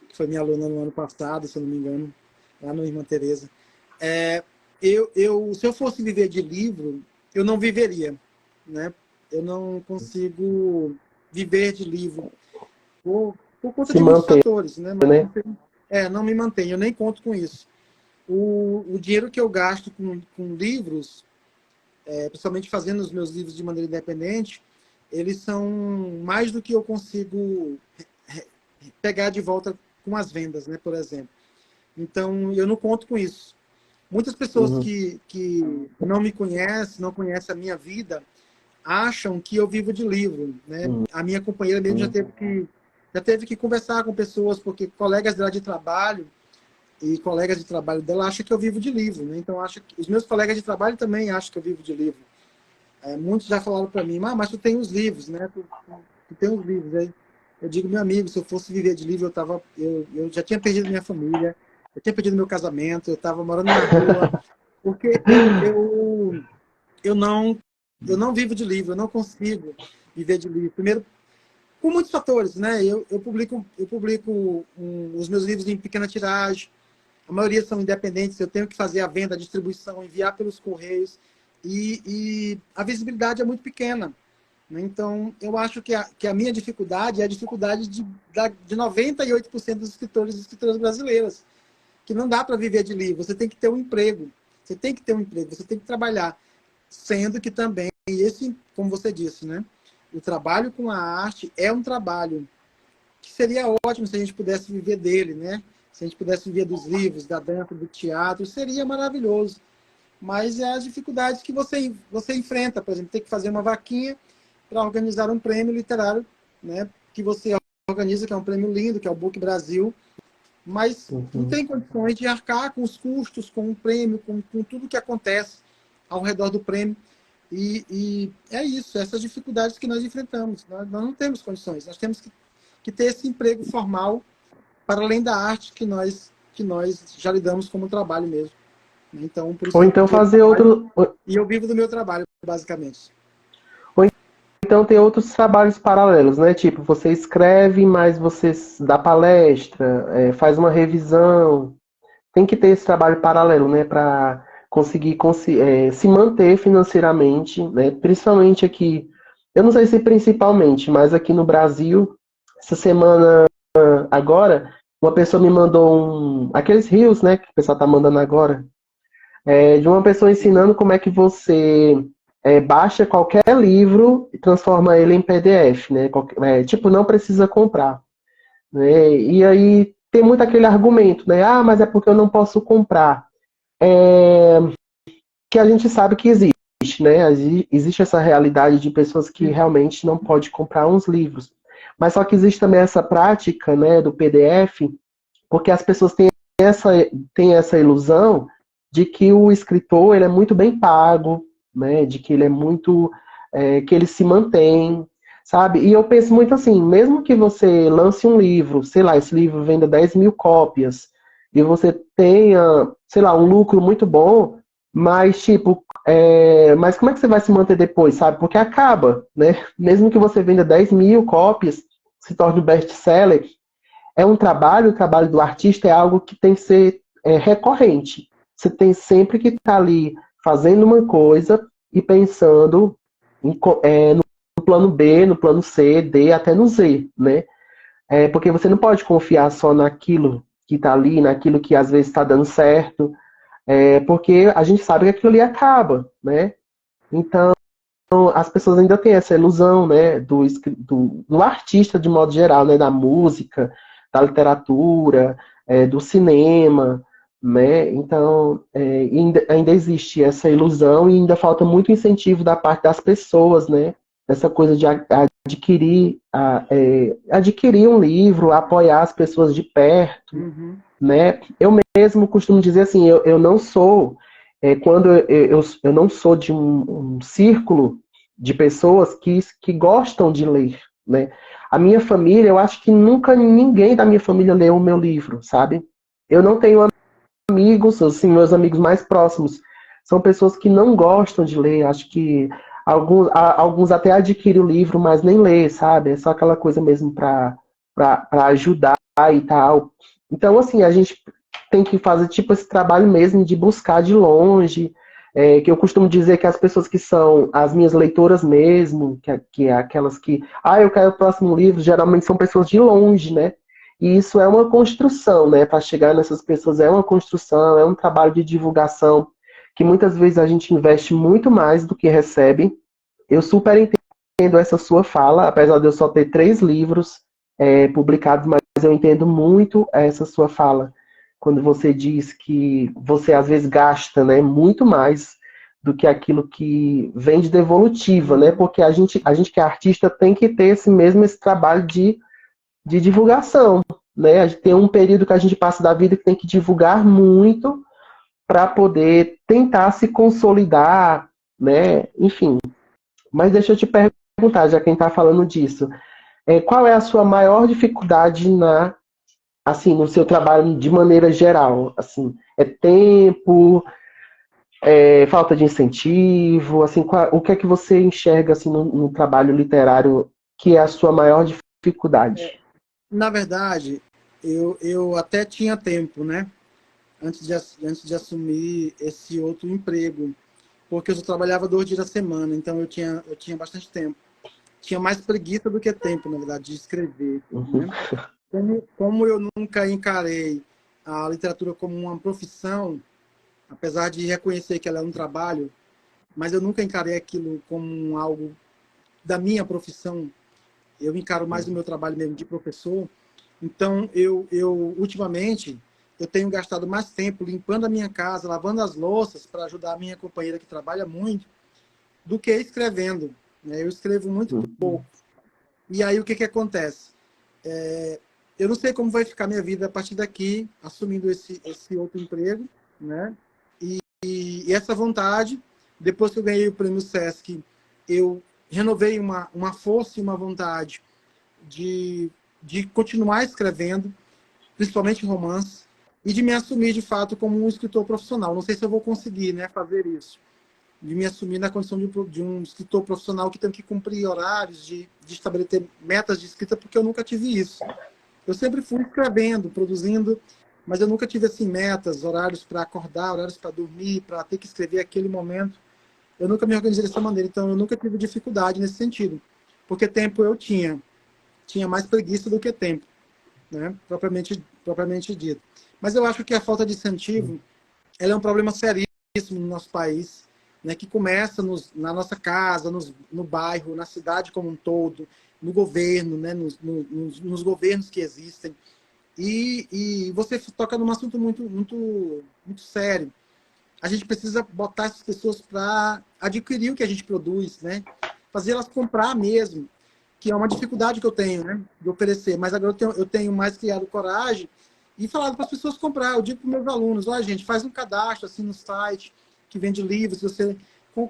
que foi minha aluna no ano passado, se eu não me engano, lá no Irmã Teresa. Se eu fosse viver de livro, eu não viveria, né? Eu não consigo viver de livro por conta Se de muitos manter, fatores, né? Mas né? não me mantenho, eu nem conto com isso. O dinheiro que eu gasto com livros, principalmente fazendo os meus livros de maneira independente, eles são mais do que eu consigo pegar de volta com as vendas, né, por exemplo. Então, eu não conto com isso. Muitas pessoas Uhum. que não me conhecem, não conhecem a minha vida, acham que eu vivo de livro, né? Uhum. A minha companheira mesmo já teve que conversar com pessoas, porque colegas dela de trabalho e colegas de trabalho dela acham que eu vivo de livro, né? Então, os meus colegas de trabalho também acham que eu vivo de livro. Muitos já falaram para mim, mas tu tem os livros, né? Tu tem os livros. Aí eu digo, meu amigo, se eu fosse viver de livro, eu já tinha perdido minha família, eu tinha perdido meu casamento, eu estava morando na rua, porque eu não vivo de livro, eu não consigo viver de livro. Primeiro, por muitos fatores, né? Eu publico os meus livros em pequena tiragem, a maioria são independentes, eu tenho que fazer a venda, a distribuição, enviar pelos correios, e a visibilidade é muito pequena, né? Então, eu acho que a minha dificuldade é a dificuldade de 98% dos escritores e escritoras brasileiras, que não dá para viver de livro, você tem que ter um emprego, você tem que ter um emprego, você tem que trabalhar, sendo que também, esse, como você disse, né? O trabalho com a arte é um trabalho que seria ótimo se a gente pudesse viver dele, né? Se a gente pudesse viver dos livros, da dança, do teatro, seria maravilhoso. Mas é as dificuldades que você enfrenta. Por exemplo, tem que fazer uma vaquinha para organizar um prêmio literário, né? Que você organiza, que é um prêmio lindo, que é o Book Brasil, mas não Uhum. tem condições de arcar com os custos, com o prêmio, com tudo que acontece ao redor do prêmio. E é isso, essas dificuldades que nós enfrentamos. Nós não temos condições, nós temos que ter esse emprego formal para além da arte que nós já lidamos como trabalho mesmo. Então, por isso Ou então eu fazer trabalho outro. e eu vivo do meu trabalho, basicamente. Ou então tem outros trabalhos paralelos, né? Tipo, você escreve, mas você dá palestra, faz uma revisão. Tem que ter esse trabalho paralelo, né? Para conseguir se manter financeiramente, né? Principalmente aqui. Eu não sei se principalmente, mas aqui no Brasil, essa semana agora, uma pessoa me mandou aqueles rios, né? Que o pessoal tá mandando agora. De uma pessoa ensinando como é que você baixa qualquer livro e transforma ele em PDF, né? Tipo, não precisa comprar, né? E aí tem muito aquele argumento, né? Ah, mas é porque eu não posso comprar. Que a gente sabe que existe, né? Existe essa realidade de pessoas que realmente não podem comprar uns livros. Mas só que existe também essa prática, né, do PDF, porque as pessoas essa, têm essa ilusão de que o escritor ele é muito bem pago, né? De que ele é muito, que ele se mantém, sabe? E eu penso muito assim, mesmo que você lance um livro, sei lá, esse livro venda 10 mil cópias e você tenha, sei lá, um lucro muito bom, mas tipo, mas como é que você vai se manter depois, sabe? Porque acaba, né? Mesmo que você venda 10 mil cópias, se torne um best-seller, o trabalho do artista é algo que tem que ser recorrente. Você tem sempre que estar ali fazendo uma coisa e pensando no plano B, no plano C, D, até no Z, né? Porque você não pode confiar só naquilo que está ali, naquilo que às vezes está dando certo, porque a gente sabe que aquilo ali acaba, né? Então, as pessoas ainda têm essa ilusão, né, do artista de modo geral, né, da música, da literatura, do cinema, né? Então, ainda existe essa ilusão e ainda falta muito incentivo da parte das pessoas, né? Essa coisa de adquirir um livro, apoiar as pessoas de perto, Uhum. né? Eu mesmo costumo dizer assim, eu não sou, quando eu não sou de um círculo de pessoas que gostam de ler, né? A minha família, eu acho que nunca ninguém da minha família leu o meu livro, sabe? Eu não tenho amigos, assim, meus amigos mais próximos são pessoas que não gostam de ler, acho que alguns até adquirem o livro, mas nem lê, sabe? É só aquela coisa mesmo para ajudar e tal. Então, assim, a gente tem que fazer tipo esse trabalho mesmo de buscar de longe, que eu costumo dizer que as pessoas que são as minhas leitoras mesmo, que é aquelas que, eu quero o próximo livro, geralmente são pessoas de longe, né? E isso é uma construção, né? Para chegar nessas pessoas é uma construção, é um trabalho de divulgação que muitas vezes a gente investe muito mais do que recebe. Eu super entendo essa sua fala, apesar de eu só ter 3 livros publicados, mas eu entendo muito essa sua fala quando você diz que você às vezes gasta, né, muito mais do que aquilo que vem de devolutiva, né? Porque a gente que é artista tem que ter esse trabalho de divulgação, né? A gente tem um período que a gente passa da vida que tem que divulgar muito para poder tentar se consolidar, né? Enfim. Mas deixa eu te perguntar, já quem está falando disso, qual é a sua maior dificuldade assim, no seu trabalho de maneira geral? Assim, é tempo, falta de incentivo, assim, o que é que você enxerga assim no trabalho literário que é a sua maior dificuldade? Na verdade, eu até tinha tempo, né? Antes de assumir esse outro emprego, porque eu só trabalhava 2 dias da semana, então eu tinha bastante tempo. Tinha mais preguiça do que tempo, na verdade, de escrever, Uhum. né? Como eu nunca encarei a literatura como uma profissão, apesar de reconhecer que ela é um trabalho, mas eu nunca encarei aquilo como algo da minha profissão. Eu encaro mais o meu trabalho mesmo de professor. Então, ultimamente, eu tenho gastado mais tempo limpando a minha casa, lavando as louças para ajudar a minha companheira que trabalha muito, do que escrevendo, né? Eu escrevo muito pouco. E aí, o que acontece? Eu não sei como vai ficar minha vida a partir daqui, assumindo esse outro emprego, né? E essa vontade Depois que eu ganhei o prêmio Sesc, eu renovei uma força e uma vontade de continuar escrevendo, principalmente romance, e de me assumir de fato como um escritor profissional. Não sei se eu vou conseguir, né, fazer isso, de me assumir na condição de um escritor profissional que tem que cumprir horários, de estabelecer metas de escrita, porque eu nunca tive isso. Eu sempre fui escrevendo, produzindo, mas eu nunca tive assim metas, horários para acordar, horários para dormir, para ter que escrever aquele momento. Eu nunca me organizei dessa maneira, então eu nunca tive dificuldade nesse sentido, porque tempo eu tinha mais preguiça do que tempo, né? Propriamente dito. Mas eu acho que a falta de incentivo, ela é um problema seríssimo no nosso país, né? Que começa na nossa casa, no bairro, na cidade como um todo, no governo, né? Nos governos que existem. E você toca num assunto muito sério. A gente precisa botar essas pessoas para adquirir o que a gente produz, né? Fazer elas comprar mesmo, que é uma dificuldade que eu tenho, né? De oferecer. Mas agora eu tenho mais criado coragem e falado para as pessoas comprar. Eu digo para os meus alunos, olha, gente, faz um cadastro assim no site que vende livros, você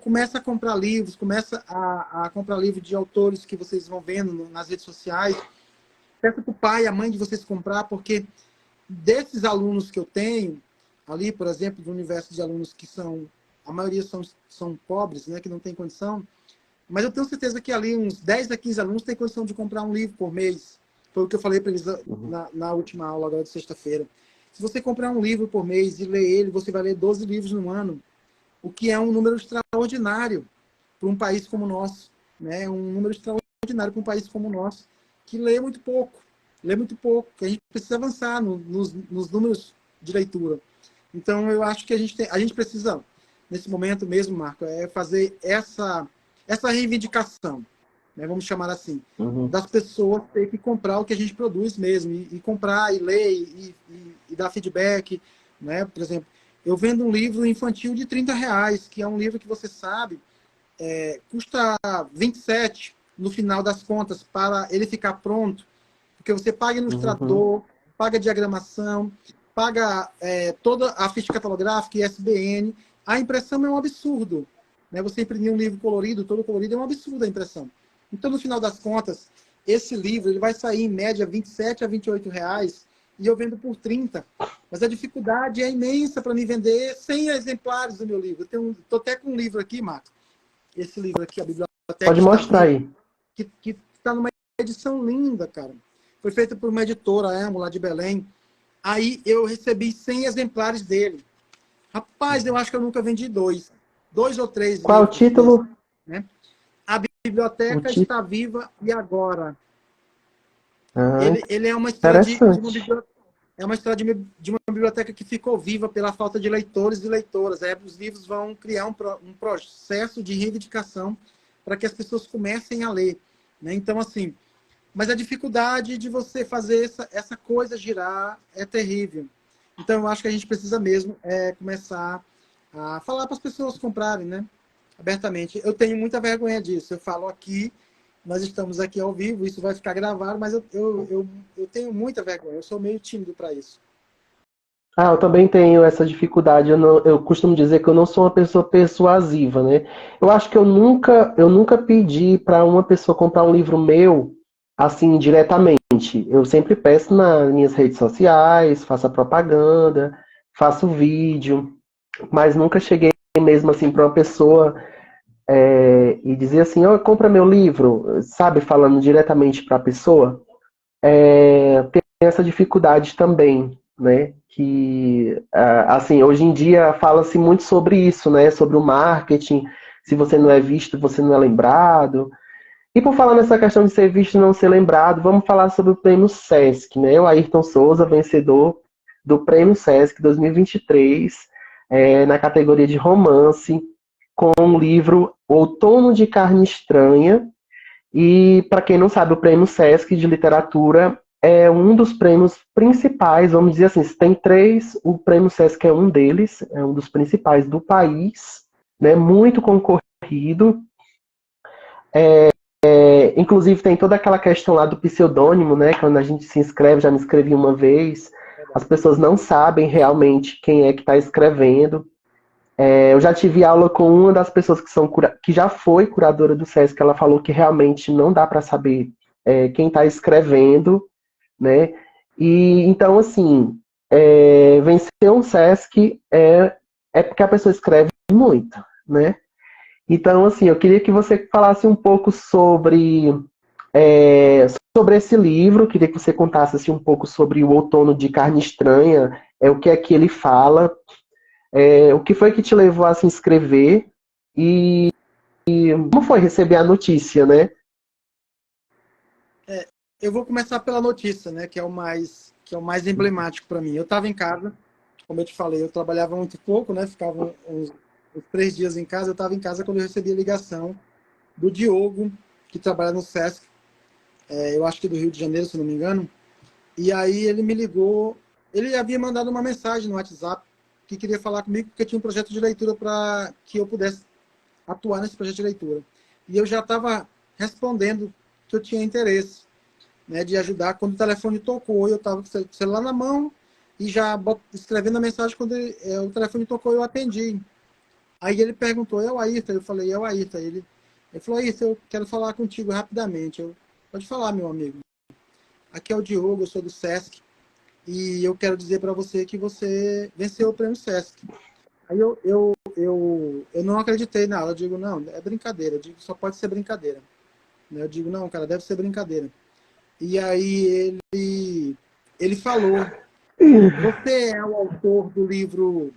começa a comprar livros, começa a comprar livros de autores que vocês vão vendo nas redes sociais. Peça para o pai e a mãe de vocês comprar, porque desses alunos que eu tenho, ali, por exemplo, do universo de alunos que a maioria são pobres, né, que não tem condição, mas eu tenho certeza que ali uns 10 a 15 alunos têm condição de comprar um livro por mês. Foi o que eu falei para eles na última aula, agora de sexta-feira. Se você comprar um livro por mês e ler ele, você vai ler 12 livros no ano, o que é um número extraordinário para um país como o nosso. Né? Um número extraordinário para um país como o nosso, que lê muito pouco. Lê muito pouco. Que a gente precisa avançar nos números de leitura. Então, eu acho que a gente precisa, nesse momento mesmo, Marco, fazer essa reivindicação, né, vamos chamar assim, das pessoas ter que comprar o que a gente produz mesmo, e comprar, e ler, e dar feedback. Né? Por exemplo, eu vendo um livro infantil de R$ 30, que é um livro que você sabe, custa 27 no final das contas, para ele ficar pronto, porque você paga ilustrador, paga diagramação, paga toda a ficha catalográfica e ISBN. A impressão é um absurdo. Né? Você imprimir um livro colorido, todo colorido, é um absurdo a impressão. Então, no final das contas, esse livro ele vai sair em média R$ 27 a R$ 28, e eu vendo por 30. Mas a dificuldade é imensa para me vender 100 exemplares do meu livro. Estou até com um livro aqui, Marcos. Esse livro aqui, a Biblioteca Pode mostrar aí. Que está numa edição linda, cara. Foi feita por uma editora, lá de Belém. Aí eu recebi 100 exemplares dele. Rapaz, eu acho que eu nunca vendi dois ou três Qual é o livros título? desses, né? A Biblioteca Está Viva e Agora. Ele é uma história de uma biblioteca que ficou viva pela falta de leitores e leitoras. Os livros vão criar um processo de reivindicação para que as pessoas comecem a ler. Né? Então, assim, mas a dificuldade de você fazer essa coisa girar é terrível. Então, eu acho que a gente precisa mesmo começar a falar para as pessoas comprarem, né? Abertamente. Eu tenho muita vergonha disso. Eu falo aqui, nós estamos aqui ao vivo, isso vai ficar gravado, mas eu tenho muita vergonha. Eu sou meio tímido para isso. Eu também tenho essa dificuldade. Eu costumo dizer que eu não sou uma pessoa persuasiva, né? Eu acho que eu nunca pedi para uma pessoa comprar um livro meu, assim, diretamente. Eu sempre peço nas minhas redes sociais, faço a propaganda, faço vídeo, mas nunca cheguei mesmo assim para uma pessoa e dizer assim, compra meu livro, sabe, falando diretamente para a pessoa. Tem essa dificuldade também, né? Que, assim, hoje em dia fala-se muito sobre isso, né? Sobre o marketing. Se você não é visto, você não é lembrado. E por falar nessa questão de ser visto e não ser lembrado, vamos falar sobre o Prêmio Sesc, né? O Ayrton Souza, vencedor do Prêmio Sesc 2023, na categoria de romance, com o livro Outono de Carne Estranha. E, para quem não sabe, o Prêmio Sesc de Literatura é um dos prêmios principais, vamos dizer assim, se tem três, o Prêmio Sesc é um deles, é um dos principais do país, né, muito concorrido. Inclusive tem toda aquela questão lá do pseudônimo, né, quando a gente se inscreve, já me inscrevi uma vez, as pessoas não sabem realmente quem é que está escrevendo. Eu já tive aula com uma das pessoas que já foi curadora do SESC, ela falou que realmente não dá para saber quem está escrevendo, né? E então, assim, vencer um SESC é porque a pessoa escreve muito, né? Então, assim, eu queria que você falasse um pouco é, sobre esse livro, queria que você contasse assim, um pouco sobre o Outono de Carne Estranha, o que é que ele fala, o que foi que te levou a se inscrever e como foi receber a notícia, né? Eu vou começar pela notícia, né, que é o mais emblemático para mim. Eu estava em casa, como eu te falei, eu trabalhava muito pouco, né, ficava uns 3 dias em casa. Eu estava em casa quando eu recebi a ligação do Diogo, que trabalha no SESC, eu acho que do Rio de Janeiro, se não me engano. E aí ele me ligou, ele havia mandado uma mensagem no WhatsApp que queria falar comigo porque tinha um projeto de leitura para que eu pudesse atuar nesse projeto de leitura. E eu já estava respondendo que eu tinha interesse, né, de ajudar. Quando o telefone tocou, eu estava com o celular na mão e já escrevendo a mensagem. Quando o telefone tocou, eu atendi. Aí ele perguntou: é o Ayrton? Eu falei: é o Ayrton. Ele falou: Ayrton, eu quero falar contigo rapidamente. Pode falar, meu amigo. Aqui é o Diogo, eu sou do SESC e eu quero dizer para você que você venceu o prêmio SESC. Aí eu não acreditei nela. Eu digo: não, é brincadeira. Eu digo: só pode ser brincadeira. Eu digo: não, cara, deve ser brincadeira. E aí ele falou: você é o autor do livro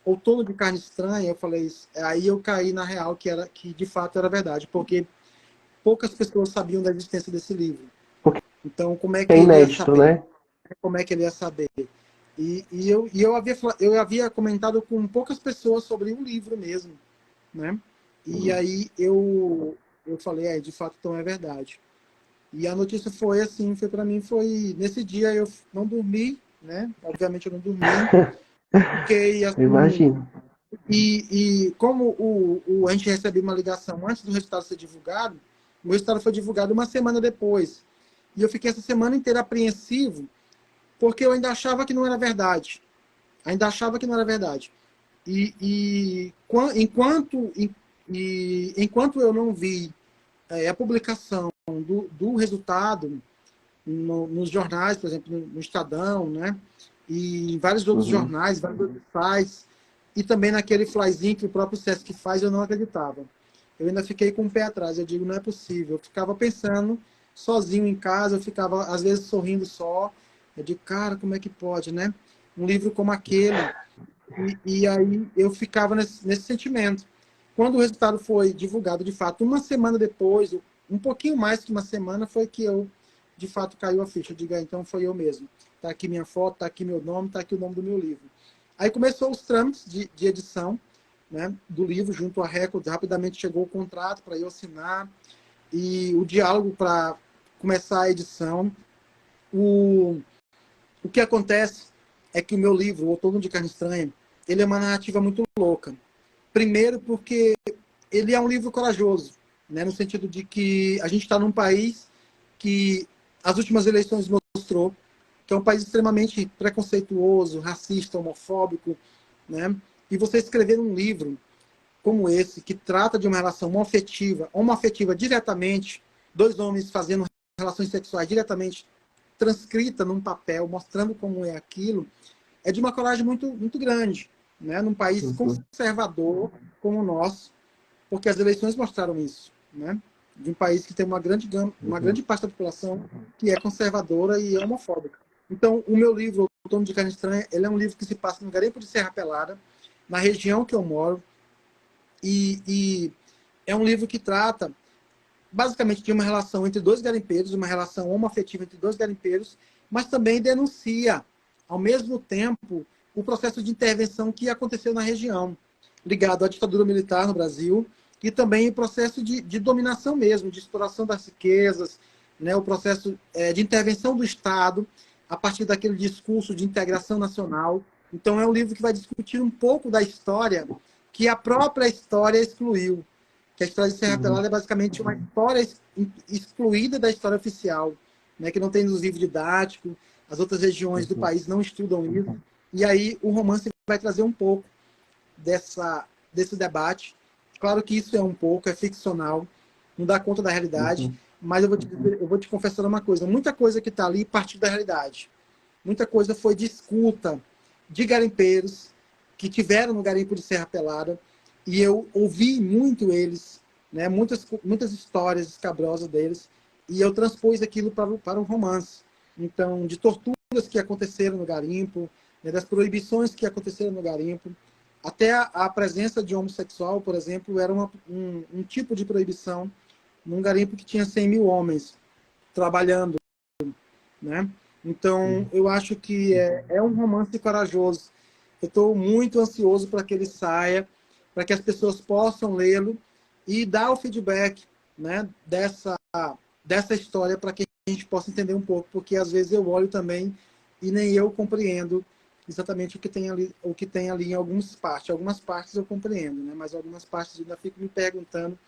Outono de Carne Estranha? Eu falei: aí eu caí na real que de fato era verdade, porque poucas pessoas sabiam da existência desse livro. Porque Então, como é é que ele ia inédito, saber? né? Como é que ele ia saber? Eu havia comentado com poucas pessoas sobre o livro mesmo, né? E aí eu falei: de fato, então é verdade. E a notícia foi assim, para mim, foi nesse dia eu não dormi, né? Obviamente eu não dormi, fiquei Eu assim. imagino. E como a gente recebeu uma ligação antes do resultado ser divulgado, o resultado foi divulgado uma semana depois. E eu fiquei essa semana inteira apreensivo, porque eu ainda achava que não era verdade. Ainda achava que não era verdade. Enquanto eu não vi a publicação do resultado nos jornais, por exemplo, no Estadão, né? E em vários outros Uhum. jornais, vários outros sites, e também naquele flyzinho que o próprio SESC faz, eu não acreditava. Eu ainda fiquei com o pé atrás. Eu digo: não é possível. Eu ficava pensando sozinho em casa, eu ficava às vezes sorrindo só. Eu digo: cara, como é que pode, né? Um livro como aquele. E aí eu ficava nesse sentimento. Quando o resultado foi divulgado, de fato, uma semana depois, um pouquinho mais que uma semana, foi que eu, de fato, caiu a ficha. Eu digo: então foi eu mesmo. Está aqui minha foto, está aqui meu nome, está aqui o nome do meu livro. Aí começou os trâmites de edição, né, do livro junto à Record. Rapidamente chegou o contrato para eu assinar e o diálogo para começar a edição. O que acontece é que o meu livro, O Outono de Carne Estranha, ele é uma narrativa muito louca. Primeiro porque ele é um livro corajoso, né, no sentido de que a gente está num país que as últimas eleições mostrou que é um país extremamente preconceituoso, racista, homofóbico, né? E você escrever um livro como esse, que trata de uma relação homoafetiva diretamente, dois homens fazendo relações sexuais diretamente, transcrita num papel, mostrando como é aquilo, é de uma coragem muito, muito grande, né? Num país Uhum. conservador como o nosso, porque as eleições mostraram isso, né? De um país que tem uma Uhum. grande parte da população que é conservadora e é homofóbica. Então, o meu livro, O Outono de Carne Estranha, ele é um livro que se passa no garimpo de Serra Pelada, na região que eu moro, e é um livro que trata basicamente de uma relação entre dois garimpeiros, uma relação homoafetiva entre dois garimpeiros, mas também denuncia, ao mesmo tempo, o processo de intervenção que aconteceu na região, ligado à ditadura militar no Brasil, e também o processo de dominação mesmo, de exploração das riquezas, né, o processo de intervenção do Estado, a partir daquele discurso de integração nacional. Então, é um livro que vai discutir um pouco da história que a própria história excluiu, que a história de Serra Uhum. Pelada é basicamente uma história excluída da história oficial, né, que não tem nos livros didáticos, as outras regiões do Uhum. país não estudam isso, e aí o romance vai trazer um pouco desse debate. Claro que isso é um pouco, é ficcional, não dá conta da realidade, mas eu vou te confessar uma coisa, muita coisa que está ali partiu da realidade. Muita coisa foi de escuta de garimpeiros que tiveram no garimpo de Serra Pelada, e eu ouvi muito eles, né, muitas histórias escabrosas deles, e eu transpus aquilo para um romance. Então, de torturas que aconteceram no garimpo, né, das proibições que aconteceram no garimpo, até a presença de homossexual, por exemplo, era um tipo de proibição num garimpo que tinha 100 mil homens trabalhando, né? Então, eu acho que é um romance corajoso. Eu estou muito ansioso para que ele saia, para que as pessoas possam lê-lo e dar o feedback, né, dessa história para que a gente possa entender um pouco, porque às vezes eu olho também e nem eu compreendo exatamente o que tem ali em algumas partes. Algumas partes eu compreendo, né, mas algumas partes eu ainda fico me perguntando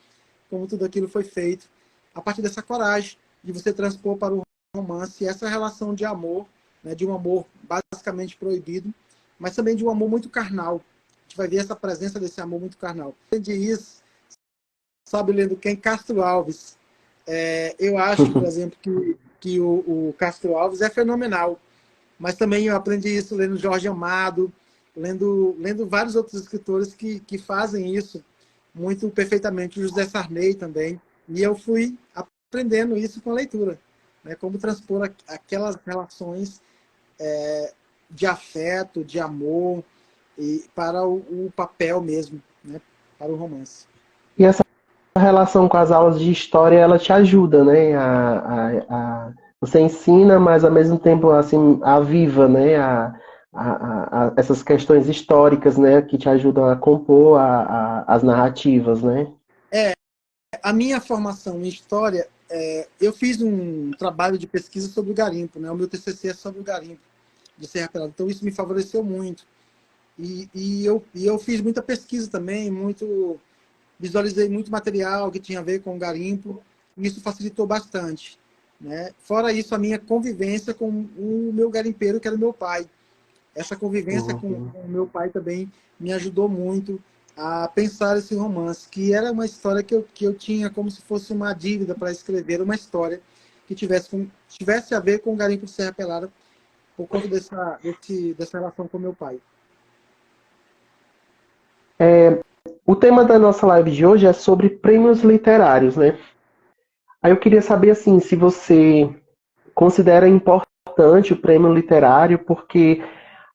como tudo aquilo foi feito a partir dessa coragem de você transpor para o romance essa relação de amor, né, de um amor basicamente proibido, mas também de um amor muito carnal. A gente vai ver essa presença desse amor muito carnal. Além disso, sabe, lendo quem? Castro Alves. Eu acho, por exemplo, que o Castro Alves é fenomenal, mas também eu aprendi isso lendo Jorge Amado, lendo vários outros escritores que fazem isso muito perfeitamente, o José Sarney também, e eu fui aprendendo isso com a leitura, né? Como transpor aquelas relações de afeto, de amor, e para o papel mesmo, né? Para o romance. E essa relação com as aulas de história, ela te ajuda, né? Você ensina, mas ao mesmo tempo, assim, aviva, né? Essas questões históricas, né? Que te ajudam a compor as narrativas, né? A minha formação em história, eu fiz um trabalho de pesquisa sobre o garimpo, né? O meu TCC é sobre o garimpo de Serra Pelada, então isso me favoreceu muito. E eu fiz muita pesquisa também, visualizei muito material que tinha a ver com o garimpo, e isso facilitou bastante, né? Fora isso, a minha convivência com o meu garimpeiro, que era o meu pai. Essa convivência com Uhum. o meu pai também me ajudou muito a pensar esse romance, que era uma história que eu tinha como se fosse uma dívida para escrever, uma história que tivesse a ver com o garimpo de Serra Pelada, por conta dessa relação com meu pai. O tema da nossa live de hoje é sobre prêmios literários, né? Aí eu queria saber, assim, se você considera importante o prêmio literário, porque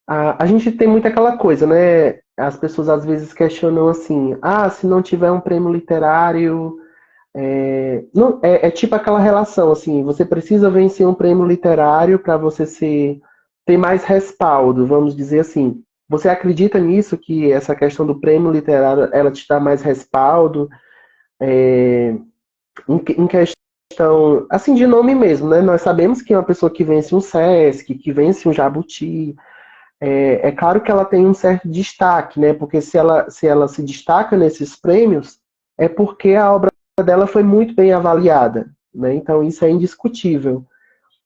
a gente tem muito aquela coisa, né? As pessoas às vezes questionam assim, se não tiver um prêmio literário, não, é tipo aquela relação, assim, você precisa vencer um prêmio literário para você ter mais respaldo, vamos dizer assim. Você acredita nisso, que essa questão do prêmio literário, ela te dá mais respaldo, em questão, assim, de nome mesmo, né? Nós sabemos que uma pessoa que vence um Sesc, que vence um Jabuti, é claro que ela tem um certo destaque, né? Porque se ela se destaca nesses prêmios, é porque a obra dela foi muito bem avaliada, né? Então isso é indiscutível.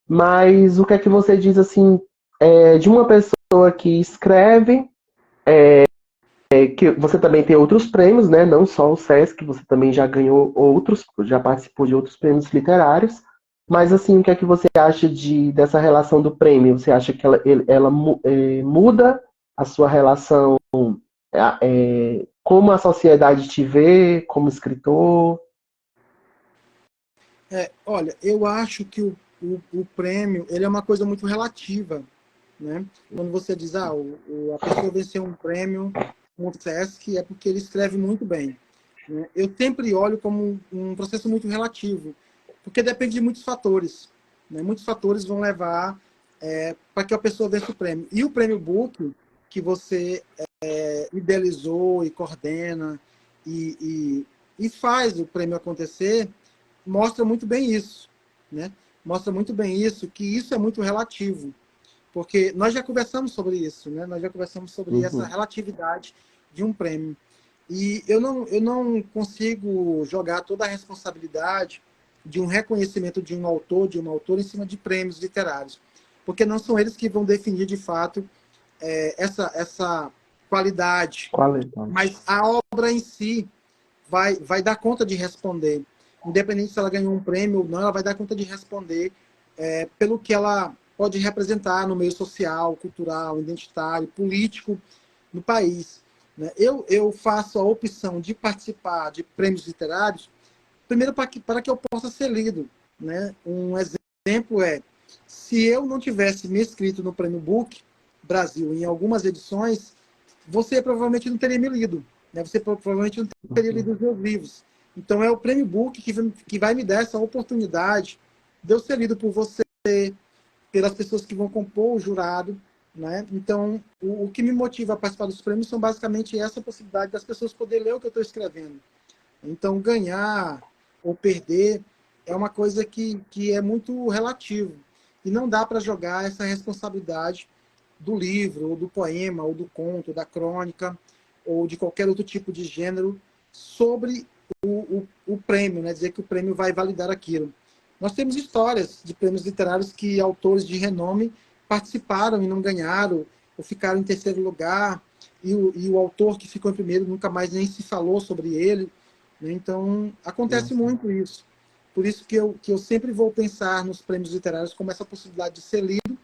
Mas o que é que você diz assim de uma pessoa que escreve, que você também tem outros prêmios, né? Não só o Sesc, você também já ganhou outros, já participou de outros prêmios literários. Mas assim, o que é que você acha dessa relação do prêmio? Você acha que ela muda a sua relação, como a sociedade te vê como escritor? Olha, eu acho que o prêmio ele é uma coisa muito relativa, né? Quando você diz, a pessoa venceu um prêmio com o Sesc, é porque ele escreve muito bem, né? Eu sempre olho como um processo muito relativo, porque depende de muitos fatores, né? Muitos fatores vão levar para que a pessoa vença o prêmio. E o prêmio Book, que você idealizou e coordena e faz o prêmio acontecer, mostra muito bem isso, né? Mostra muito bem isso, que isso é muito relativo, porque nós já conversamos sobre isso, né? Nós já conversamos sobre essa Uhum. relatividade de um prêmio. E eu não consigo jogar toda a responsabilidade de um reconhecimento de um autor, de uma autora, em cima de prêmios literários, porque não são eles que vão definir, de fato, essa qualidade, Qualidade. mas a obra em si vai dar conta de responder. Independente se ela ganhou um prêmio ou não, ela vai dar conta de responder pelo que ela pode representar no meio social, cultural, identitário, político no país. Né? Eu faço a opção de participar de prêmios literários, primeiro para que eu possa ser lido. Né? Um exemplo é, se eu não tivesse me inscrito no Prêmio Book Brasil em algumas edições, você provavelmente não teria me lido. Né? Você provavelmente não teria lido os meus livros. Então é o Prêmio Book que vai me dar essa oportunidade de eu ser lido por você, pelas pessoas que vão compor o jurado. Né? Então, o que me motiva a participar dos prêmios são basicamente essa possibilidade das pessoas poderem ler o que eu estou escrevendo. Então, ganhar ou perder é uma coisa que é muito relativo. E não dá para jogar essa responsabilidade do livro, ou do poema, ou do conto, da crônica, ou de qualquer outro tipo de gênero sobre o prêmio, né? Dizer que o prêmio vai validar aquilo. Nós temos histórias de prêmios literários que autores de renome participaram e não ganharam, ou ficaram em terceiro lugar, e o autor que ficou em primeiro nunca mais nem se falou sobre ele. Né? Então, acontece muito isso. Por isso que eu sempre vou pensar nos prêmios literários como essa possibilidade de ser lido,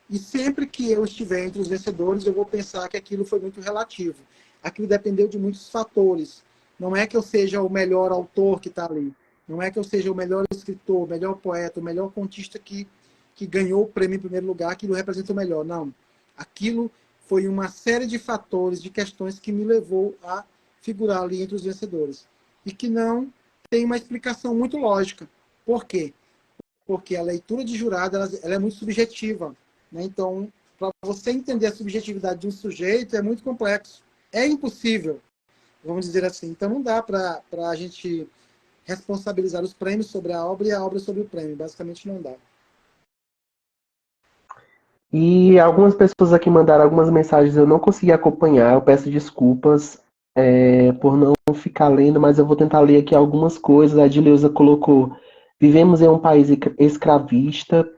e sempre que eu estiver entre os vencedores, eu vou pensar que aquilo foi muito relativo. Aquilo dependeu de muitos fatores. Não é que eu seja o melhor autor que está ali. Não é que eu seja o melhor escritor, o melhor poeta, o melhor contista que ganhou o prêmio em primeiro lugar, aquilo representa o melhor. Não. Aquilo foi uma série de fatores, de questões que me levou a figurar ali entre os vencedores. E que não tem uma explicação muito lógica. Por quê? Porque a leitura de jurado ela é muito subjetiva. Né? Então, para você entender a subjetividade de um sujeito, é muito complexo. É impossível, vamos dizer assim. Então, não dá para a gente responsabilizar os prêmios sobre a obra e a obra sobre o prêmio. Basicamente, não dá. E algumas pessoas aqui mandaram algumas mensagens, eu não consegui acompanhar, eu peço desculpas por não ficar lendo, mas eu vou tentar ler aqui algumas coisas. A Dileuza colocou: vivemos em um país escravista.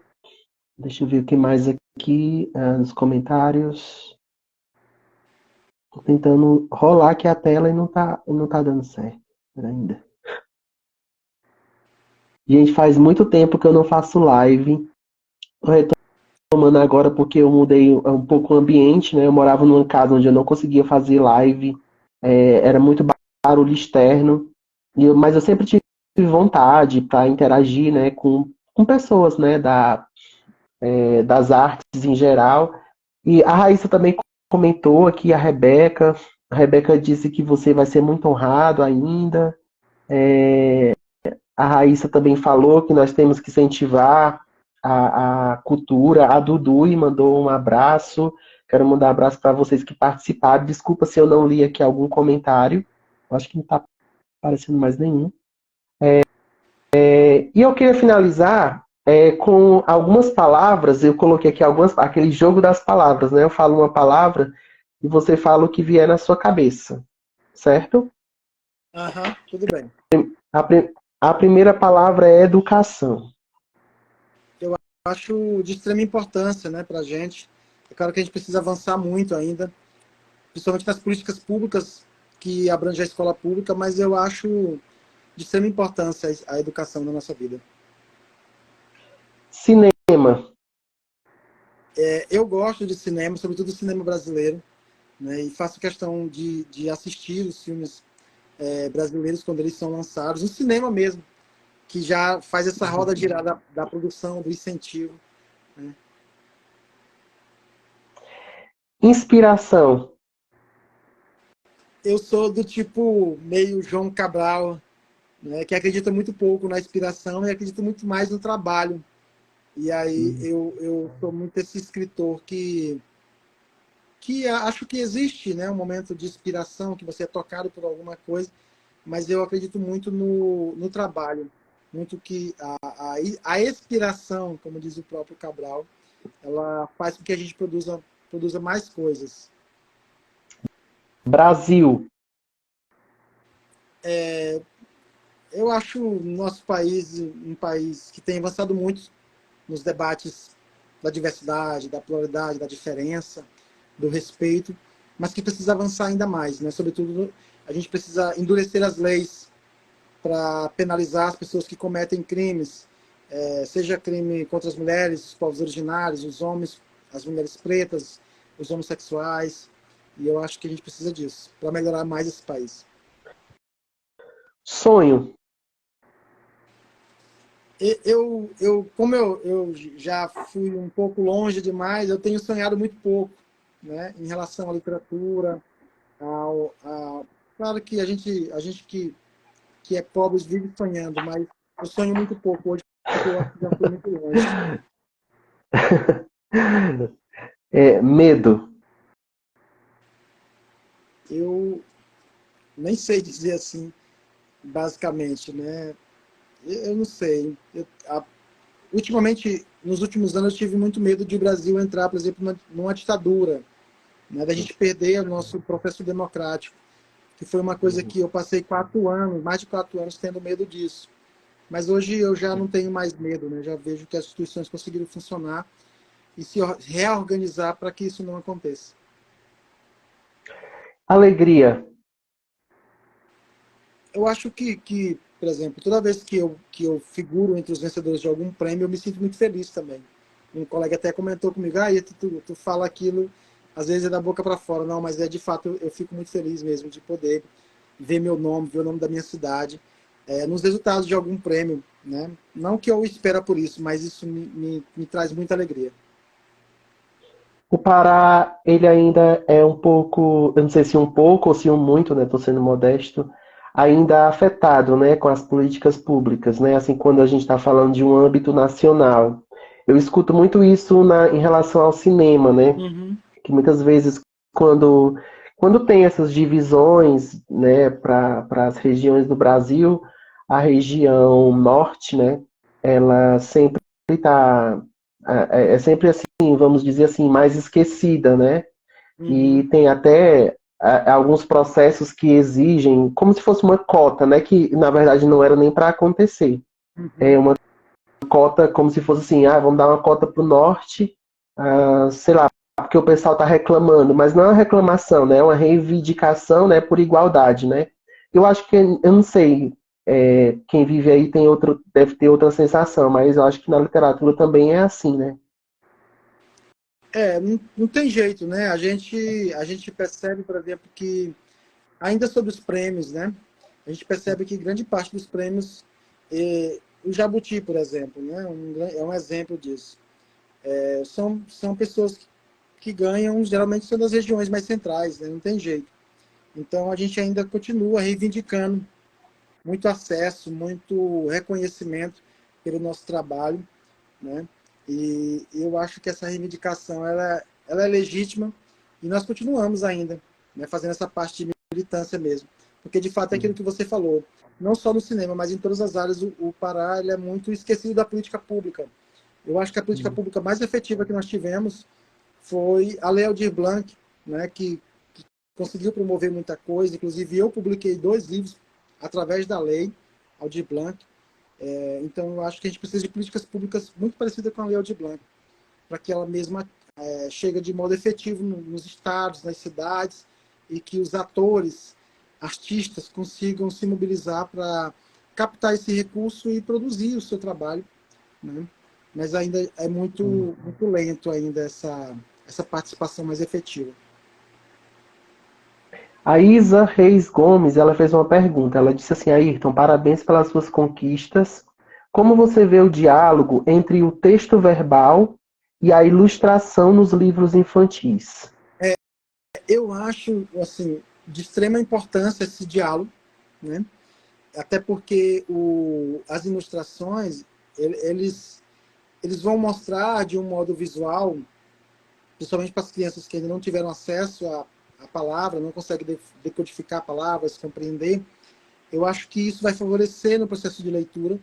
Deixa eu ver o que mais aqui nos comentários. Tô tentando rolar aqui a tela e não tá dando certo ainda. Gente, faz muito tempo que eu não faço live. Tô retomando agora porque eu mudei um pouco o ambiente, né? Eu morava numa casa onde eu não conseguia fazer live. Era muito barulho externo. Mas eu sempre tive vontade para interagir, né, com pessoas, né, das artes em geral. E a Raíssa também comentou aqui, a Rebeca disse que você vai ser muito honrado ainda. A Raíssa também falou que nós temos que incentivar a cultura. A Dudu e mandou um abraço. Quero mandar um abraço para vocês que participaram. Desculpa se eu não li aqui algum comentário. Acho que não está aparecendo mais nenhum. E eu queria finalizar com algumas palavras. Eu coloquei aqui aquele jogo das palavras, né? Eu falo uma palavra e você fala o que vier na sua cabeça, certo? Tudo bem. A, a primeira palavra é educação. Eu acho de extrema importância, né, para a gente. É claro que a gente precisa avançar muito ainda, principalmente nas políticas públicas que abrangem a escola pública, mas eu acho de extrema importância a educação na nossa vida. Cinema. Eu gosto de cinema, sobretudo cinema brasileiro, né, e faço questão de assistir os filmes brasileiros quando eles são lançados, no cinema mesmo, que já faz essa roda girar da produção, do incentivo. Né. Inspiração. Eu sou do tipo meio João Cabral, né, que acredita muito pouco na inspiração e acredita muito mais no trabalho. E aí eu sou muito esse escritor que acho que existe, né, um momento de inspiração, que você é tocado por alguma coisa, mas eu acredito muito no trabalho, muito que a inspiração, como diz o próprio Cabral, ela faz com que a gente produza mais coisas. Brasil. Eu acho o nosso país um país que tem avançado muito nos debates da diversidade, da pluralidade, da diferença, do respeito. mas que precisa avançar ainda mais, né? Sobretudo, a gente precisa endurecer as leis para penalizar as pessoas que cometem crimes, seja crime contra as mulheres, os povos originários, os homens, as mulheres pretas, os homossexuais. E eu acho que a gente precisa disso para melhorar mais esse país. Sonho. Como eu já fui um pouco longe demais, eu tenho sonhado muito pouco, né, em relação à literatura, claro que a gente que é pobre vive sonhando, mas eu sonho muito pouco hoje, porque eu acho que já fui muito longe. Medo. Eu nem sei dizer assim, basicamente, né? Eu não sei. Ultimamente, nos últimos anos, eu tive muito medo de o Brasil entrar, por exemplo, numa ditadura, né? Da gente perder o nosso processo democrático, que foi uma coisa que eu passei 4 anos, mais de 4 anos, tendo medo disso. Mas hoje eu já não tenho mais medo, né? Já vejo que as instituições conseguiram funcionar e se reorganizar para que isso não aconteça. Alegria. Eu acho que, por exemplo, toda vez que eu figuro entre os vencedores de algum prêmio, eu me sinto muito feliz também. Um colega até comentou comigo, tu fala aquilo, às vezes é da boca para fora. Não, mas de fato eu fico muito feliz mesmo de poder ver meu nome, ver o nome da minha cidade, nos resultados de algum prêmio, né? Não que eu espera por isso, mas isso me traz muita alegria. O Pará, ele ainda é um pouco, eu não sei se um pouco ou se um muito, né? Estou sendo modesto, ainda afetado, né, com as políticas públicas, né? Assim, quando a gente está falando de um âmbito nacional. Eu escuto muito isso em relação ao cinema, né? Uhum. Que muitas vezes, quando tem essas divisões, né, para as regiões do Brasil, a região norte, né, ela sempre está, é sempre assim, vamos dizer assim, mais esquecida, né? E Uhum. tem até alguns processos que exigem, como se fosse uma cota, né, que na verdade não era nem para acontecer. É Uhum. uma cota como se fosse assim, vamos dar uma cota para o norte, sei lá, porque o pessoal está reclamando, mas não é uma reclamação, né? É uma reivindicação, né, por igualdade, né? Eu acho que, eu não sei, quem vive aí deve ter outra sensação, mas eu acho que na literatura também é assim, né? Não tem jeito, né? A gente percebe, por exemplo, que ainda sobre os prêmios, né? A gente percebe que grande parte dos prêmios, o Jabuti, por exemplo, né? É um exemplo disso. São pessoas que ganham, geralmente são das regiões mais centrais, né? Não tem jeito. Então a gente ainda continua reivindicando muito acesso, muito reconhecimento pelo nosso trabalho, né? E eu acho que essa reivindicação ela é legítima e nós continuamos ainda, né, fazendo essa parte de militância mesmo, porque de fato é aquilo que você falou, não só no cinema, mas em todas as áreas o Pará ele é muito esquecido da política pública. Eu acho que a política pública mais efetiva que nós tivemos foi a Lei Aldir Blanc, né, que conseguiu promover muita coisa, inclusive eu publiquei 2 livros através da Lei Aldir Blanc. Então, eu acho que a gente precisa de políticas públicas muito parecidas com a Lei Aldir Blanc, para que ela mesma chegue de modo efetivo nos estados, nas cidades, e que os atores, artistas, consigam se mobilizar para captar esse recurso e produzir o seu trabalho, né? Mas ainda é muito, muito lento ainda essa participação mais efetiva. A Isa Reis Gomes, ela fez uma pergunta. Ela disse assim: Ayrton, parabéns pelas suas conquistas. Como você vê o diálogo entre o texto verbal e a ilustração nos livros infantis? Eu acho, assim, de extrema importância esse diálogo, né? Até porque as ilustrações, eles vão mostrar de um modo visual, principalmente para as crianças que ainda não tiveram acesso à palavra, não conseguem decodificar palavras, compreender. Eu acho que isso vai favorecer no processo de leitura,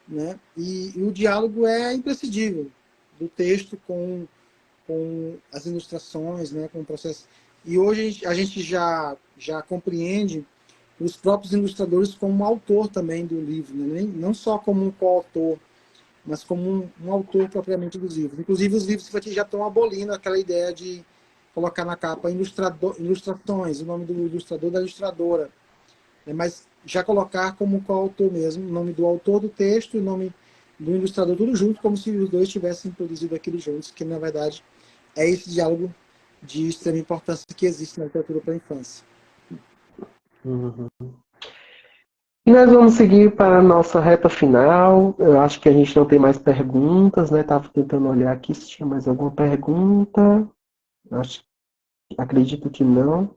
né? E o diálogo é imprescindível do texto com as ilustrações, né? Com o processo. E hoje a gente já compreende os próprios ilustradores como um autor também do livro, né? Não só como um coautor, mas como um autor propriamente dos livros. Inclusive, os livros infantis já estão abolindo aquela ideia de colocar na capa ilustrações, o nome do ilustrador, da ilustradora, né? Mas já colocar como coautor mesmo, o nome do autor do texto e o nome do ilustrador, tudo junto, como se os dois tivessem produzido aquilo juntos, que na verdade é esse diálogo de extrema importância que existe na literatura para a infância. Uhum. E nós vamos seguir para a nossa reta final. Eu acho que a gente não tem mais perguntas, né? Estava tentando olhar aqui se tinha mais alguma pergunta. Acredito que não.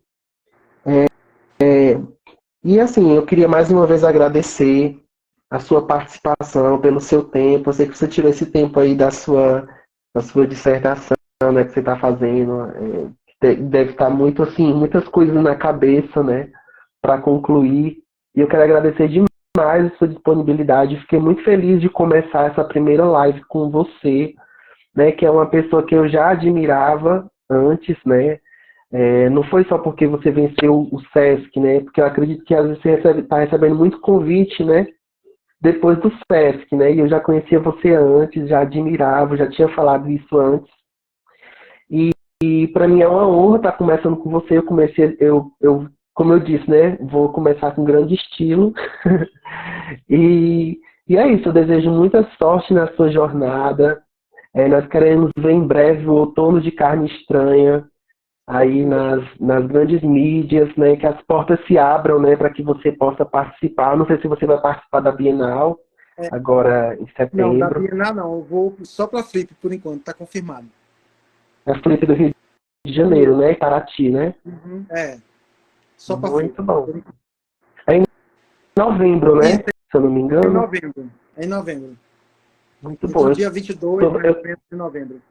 E assim, eu queria mais uma vez agradecer a sua participação, pelo seu tempo. Eu sei que você tirou esse tempo aí da sua dissertação, né, que você está fazendo. Deve estar muito assim, muitas coisas na cabeça, né, para concluir. E eu quero agradecer demais a sua disponibilidade. Fiquei muito feliz de começar essa primeira live com você, né, que é uma pessoa que eu já admirava antes, né. Não foi só porque você venceu o SESC, né? Porque eu acredito que às vezes você está recebendo muito convite, né? Depois do SESC, né? E eu já conhecia você antes, já admirava, já tinha falado isso antes. E para mim é uma honra estar começando com você. Como eu disse, né? Vou começar com grande estilo. E é isso. Eu desejo muita sorte na sua jornada. Nós queremos ver em breve o Outono de Carne Estranha aí nas grandes mídias, né, que as portas se abram, né, para que você possa participar. Não sei se você vai participar da Bienal É, agora em não, da setembro. Bienal não, eu vou só para a Flip por enquanto, está confirmado. É a Flip do Rio de Janeiro, né, Itarati, né? Uhum. Só para a Flip. Muito bom. É em novembro, Isso, né, se eu não me é em engano. novembro. É em novembro. Muito Entre bom. o dia 22 mais ou menos de novembro.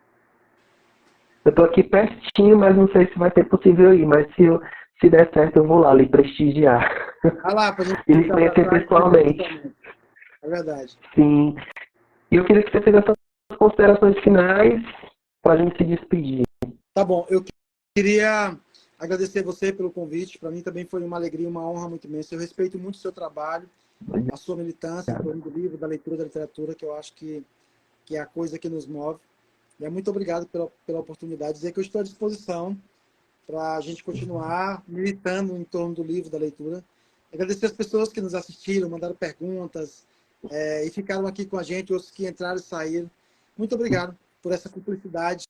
Eu tô aqui pertinho, mas não sei se vai ser possível ir. Mas se der certo, eu vou lá lhe prestigiar. Vai lá, para a gente E lhe se conhecer abraçar e pessoalmente. É verdade. Sim. E eu queria que você fizesse as considerações finais para a gente se despedir. Tá bom, eu queria agradecer você pelo convite. Para mim também foi uma alegria, uma honra muito imensa. Eu respeito muito o seu trabalho, a sua militância em torno do livro, da leitura, da literatura, que eu acho que é a coisa que nos move. E muito obrigado pela oportunidade. Dizer que eu estou à disposição para a gente continuar militando em torno do livro, da leitura. Agradecer as pessoas que nos assistiram, mandaram perguntas e ficaram aqui com a gente, outros que entraram e saíram. Muito obrigado por essa cumplicidade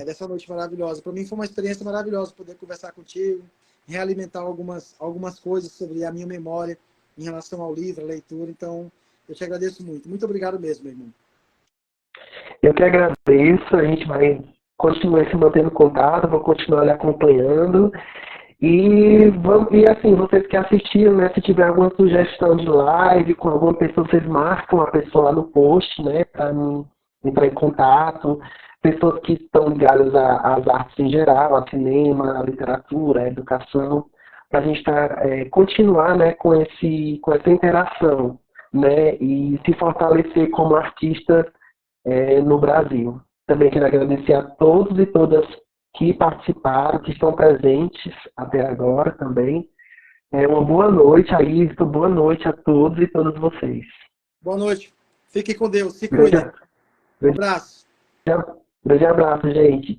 dessa noite maravilhosa. Para mim foi uma experiência maravilhosa poder conversar contigo, realimentar algumas coisas sobre a minha memória em relação ao livro, à leitura. Então, eu te agradeço muito. Muito obrigado mesmo, meu irmão. Eu que agradeço, a gente vai continuar se mantendo em contato, vou continuar lhe acompanhando. E assim, vocês que assistiram, né, se tiver alguma sugestão de live com alguma pessoa, vocês marcam a pessoa lá no post, né, para entrar em contato. Pessoas que estão ligadas às artes em geral, a cinema, a literatura, a educação, para a gente continuar, né, com essa interação, né, e se fortalecer como artista no Brasil. Também quero agradecer a todos e todas que participaram, que estão presentes até agora também. Uma boa noite, Ailton, boa noite a todos e todas vocês. Boa noite. Fique com Deus. Se Grande, cuidem. Um abraço. grande abraço, gente.